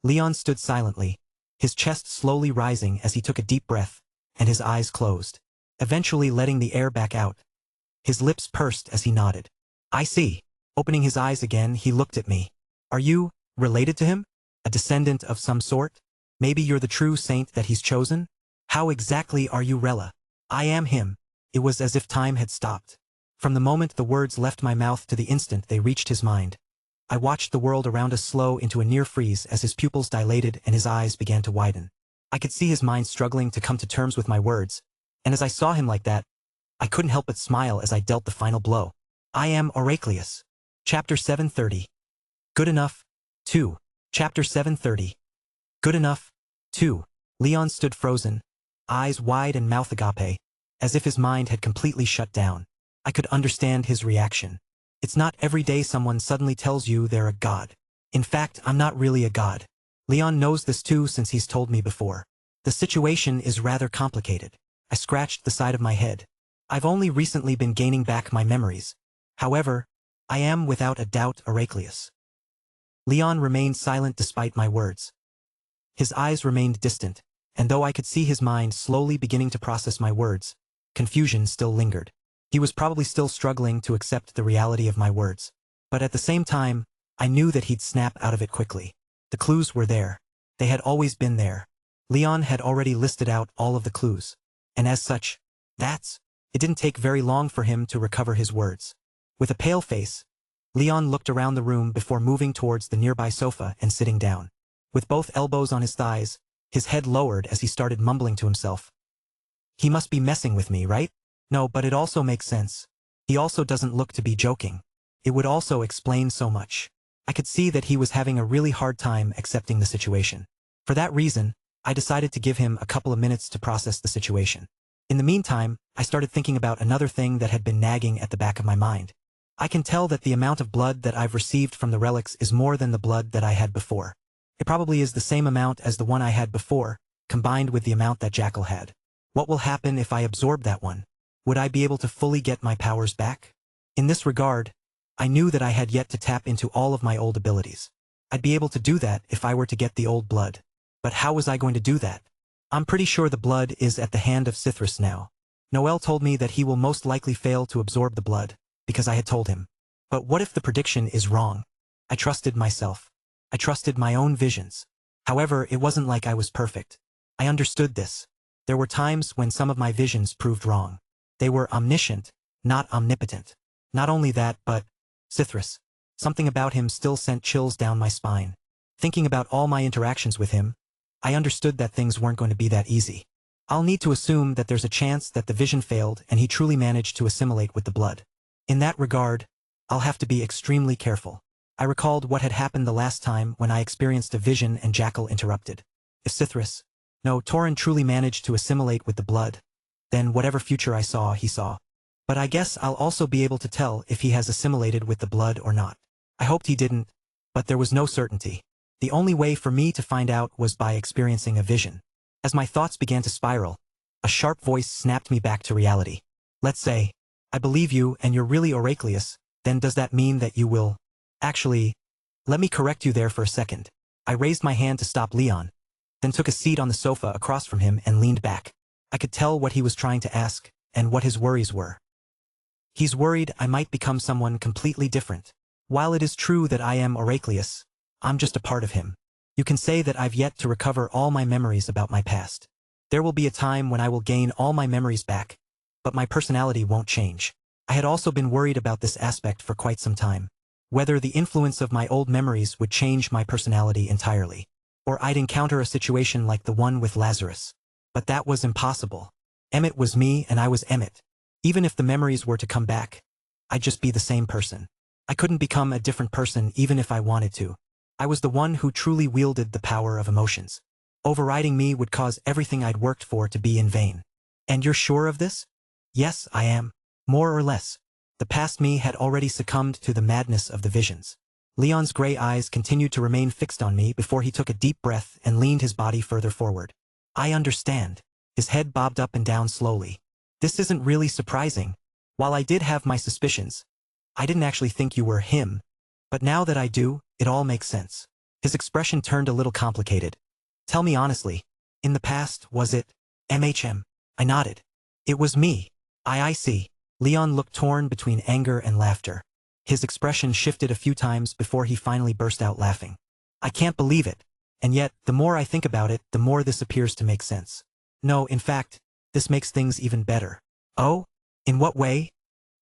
Leon stood silently, his chest slowly rising as he took a deep breath, and his eyes closed, eventually letting the air back out. His lips pursed as he nodded. I see. Opening his eyes again, he looked at me. Are you related to him? A descendant of some sort? Maybe you're the true saint that he's chosen? How exactly are you Rella? I am him. It was as if time had stopped. From the moment the words left my mouth to the instant they reached his mind, I watched the world around us slow into a near freeze as his pupils dilated and his eyes began to widen. I could see his mind struggling to come to terms with my words, and as I saw him like that, I couldn't help but smile as I dealt the final blow. I am Heraclius. Chapter 730. Good enough. 2. Chapter 730. Good enough. 2. Leon stood frozen, eyes wide and mouth agape, as if his mind had completely shut down. I could understand his reaction. It's not every day someone suddenly tells you they're a god. In fact, I'm not really a god. Leon knows this too since he's told me before. The situation is rather complicated. I scratched the side of my head. I've only recently been gaining back my memories. However, I am without a doubt Heraclius. Leon remained silent despite my words. His eyes remained distant, and though I could see his mind slowly beginning to process my words, confusion still lingered. He was probably still struggling to accept the reality of my words. But at the same time, I knew that he'd snap out of it quickly. The clues were there. They had always been there. Leon had already listed out all of the clues. And as such, it didn't take very long for him to recover his words. With a pale face, Leon looked around the room before moving towards the nearby sofa and sitting down. With both elbows on his thighs, his head lowered as he started mumbling to himself. He must be messing with me, right? No, but it also makes sense. He also doesn't look to be joking. It would also explain so much. I could see that he was having a really hard time accepting the situation. For that reason, I decided to give him a couple of minutes to process the situation. In the meantime, I started thinking about another thing that had been nagging at the back of my mind. I can tell that the amount of blood that I've received from the relics is more than the blood that I had before. It probably is the same amount as the one I had before, combined with the amount that Jackal had. What will happen if I absorb that one? Would I be able to fully get my powers back? In this regard, I knew that I had yet to tap into all of my old abilities. I'd be able to do that if I were to get the old blood. But how was I going to do that? I'm pretty sure the blood is at the hand of Cithras now. Noel told me that he will most likely fail to absorb the blood, because I had told him. But what if the prediction is wrong? I trusted myself. I trusted my own visions. However, it wasn't like I was perfect. I understood this. There were times when some of my visions proved wrong. They were omniscient, not omnipotent. Not only that, but Cithras. Something about him still sent chills down my spine. Thinking about all my interactions with him, I understood that things weren't going to be that easy. I'll need to assume that there's a chance that the vision failed and he truly managed to assimilate with the blood. In that regard, I'll have to be extremely careful. I recalled what had happened the last time when I experienced a vision and Jackal interrupted. If Cithras, no, Tauren truly managed to assimilate with the blood, then whatever future I saw, he saw. But I guess I'll also be able to tell if he has assimilated with the blood or not. I hoped he didn't, but there was no certainty. The only way for me to find out was by experiencing a vision. As my thoughts began to spiral, a sharp voice snapped me back to reality. Let's say, I believe you and you're really Heraclius, then does that mean that you will? Actually, let me correct you there for a second. I raised my hand to stop Leon, then took a seat on the sofa across from him and leaned back. I could tell what he was trying to ask, and what his worries were. He's worried I might become someone completely different. While it is true that I am Heraclius, I'm just a part of him. You can say that I've yet to recover all my memories about my past. There will be a time when I will gain all my memories back, but my personality won't change. I had also been worried about this aspect for quite some time. Whether the influence of my old memories would change my personality entirely, or I'd encounter a situation like the one with Lazarus. But that was impossible. Emmett was me and I was Emmett. Even if the memories were to come back, I'd just be the same person. I couldn't become a different person even if I wanted to. I was the one who truly wielded the power of emotions. Overriding me would cause everything I'd worked for to be in vain. And you're sure of this? Yes, I am. More or less. The past me had already succumbed to the madness of the visions. Leon's gray eyes continued to remain fixed on me before he took a deep breath and leaned his body further forward. I understand. His head bobbed up and down slowly. This isn't really surprising. While I did have my suspicions, I didn't actually think you were him. But now that I do, it all makes sense. His expression turned a little complicated. Tell me honestly, in the past, was it MHM? I nodded. It was me. I see. Leon looked torn between anger and laughter. His expression shifted a few times before he finally burst out laughing. I can't believe it. And yet, the more I think about it, the more this appears to make sense. No, in fact, this makes things even better. Oh? In what way?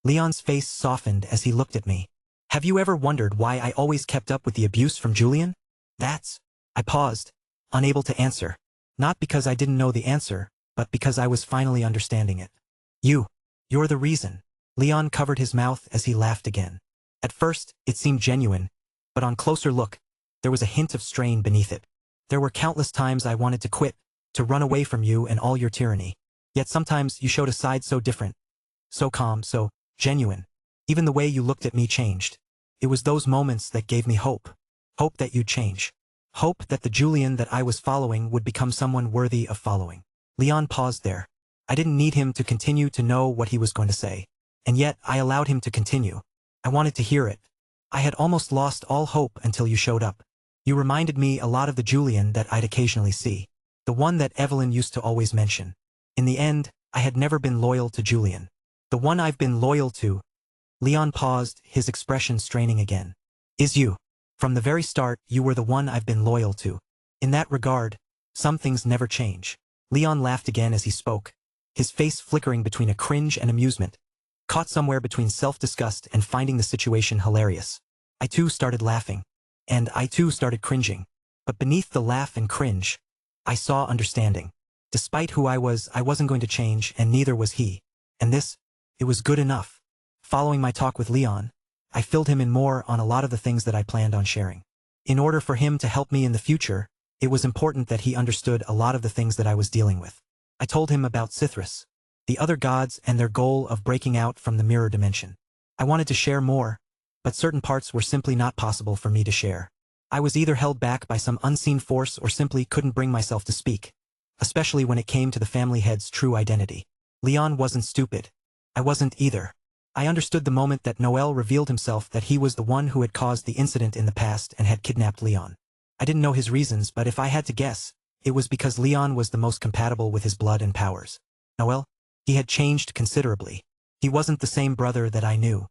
Leon's face softened as he looked at me. Have you ever wondered why I always kept up with the abuse from Julian? I paused, unable to answer. Not because I didn't know the answer, but because I was finally understanding it. You're the reason. Leon covered his mouth as he laughed again. At first, it seemed genuine, but on closer look, there was a hint of strain beneath it. There were countless times I wanted to quit, to run away from you and all your tyranny. Yet sometimes you showed a side so different, so calm, so genuine. Even the way you looked at me changed. It was those moments that gave me hope. Hope that you'd change. Hope that the Julian that I was following would become someone worthy of following. Leon paused there. I didn't need him to continue to know what he was going to say. And yet, I allowed him to continue. I wanted to hear it. I had almost lost all hope until you showed up. You reminded me a lot of the Julian that I'd occasionally see. The one that Evelyn used to always mention. In the end, I had never been loyal to Julian. The one I've been loyal to. Leon paused, his expression straining again. Is you. From the very start, you were the one I've been loyal to. In that regard, some things never change. Leon laughed again as he spoke, his face flickering between a cringe and amusement, caught somewhere between self-disgust and finding the situation hilarious. I too started laughing. And I too started cringing. But beneath the laugh and cringe, I saw understanding. Despite who I wasn't going to change, and neither was he. And it was good enough. Following my talk with Leon, I filled him in more on a lot of the things that I planned on sharing. In order for him to help me in the future, it was important that he understood a lot of the things that I was dealing with. I told him about Sithris, the other gods and their goal of breaking out from the mirror dimension. I wanted to share more, but certain parts were simply not possible for me to share. I was either held back by some unseen force or simply couldn't bring myself to speak, especially when it came to the family head's true identity. Leon wasn't stupid. I wasn't either. I understood the moment that Noel revealed himself that he was the one who had caused the incident in the past and had kidnapped Leon. I didn't know his reasons, but if I had to guess, it was because Leon was the most compatible with his blood and powers. Noel? He had changed considerably. He wasn't the same brother that I knew.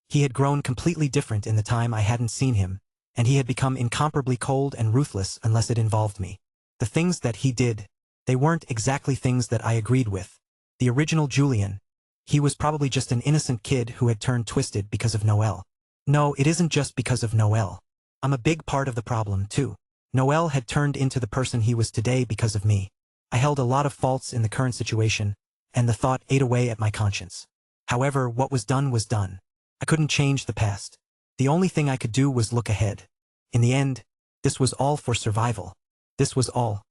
He had grown completely different in the time I hadn't seen him, and he had become incomparably cold and ruthless unless it involved me. The things that he did, they weren't exactly things that I agreed with. The original Julian, he was probably just an innocent kid who had turned twisted because of Noel. No, it isn't just because of Noel. I'm a big part of the problem, too. Noel had turned into the person he was today because of me. I held a lot of faults in the current situation, and the thought ate away at my conscience. However, what was done was done. I couldn't change the past. The only thing I could do was look ahead. In the end, this was all for survival. This was all.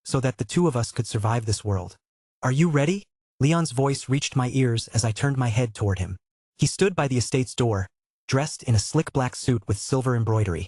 So that the two of us could survive this world. Are you ready? Leon's voice reached my ears as I turned my head toward him. He stood by the estate's door, dressed in a slick black suit with silver embroidery.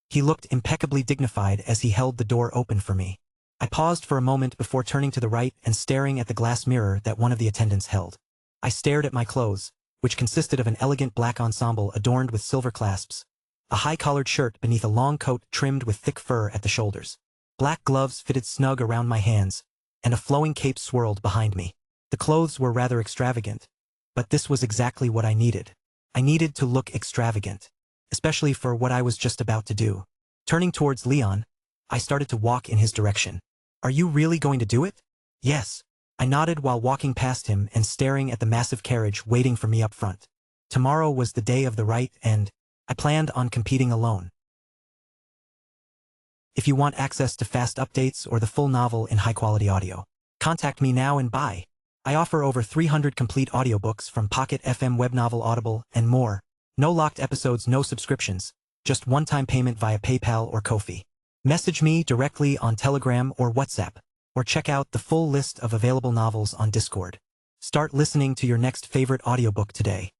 He looked impeccably dignified as he held the door open for me. I paused for a moment before turning to the right and staring at the glass mirror that one of the attendants held. I stared at my clothes, which consisted of an elegant black ensemble adorned with silver clasps, a high-collared shirt beneath a long coat trimmed with thick fur at the shoulders. Black gloves fitted snug around my hands, and a flowing cape swirled behind me. The clothes were rather extravagant, but this was exactly what I needed. I needed to look extravagant, especially for what I was just about to do. Turning towards Leon, I started to walk in his direction. Are you really going to do it? Yes. I nodded while walking past him and staring at the massive carriage waiting for me up front. Tomorrow was the day of the rite and I planned on competing alone. If you want access to fast updates or the full novel in high-quality audio, contact me now and buy. I offer over 300 complete audiobooks from Pocket FM, Webnovel, Audible, and more. No locked episodes, no subscriptions, just one-time payment via PayPal or Ko-fi. Message me directly on Telegram or WhatsApp, or check out the full list of available novels on Discord. Start listening to your next favorite audiobook today.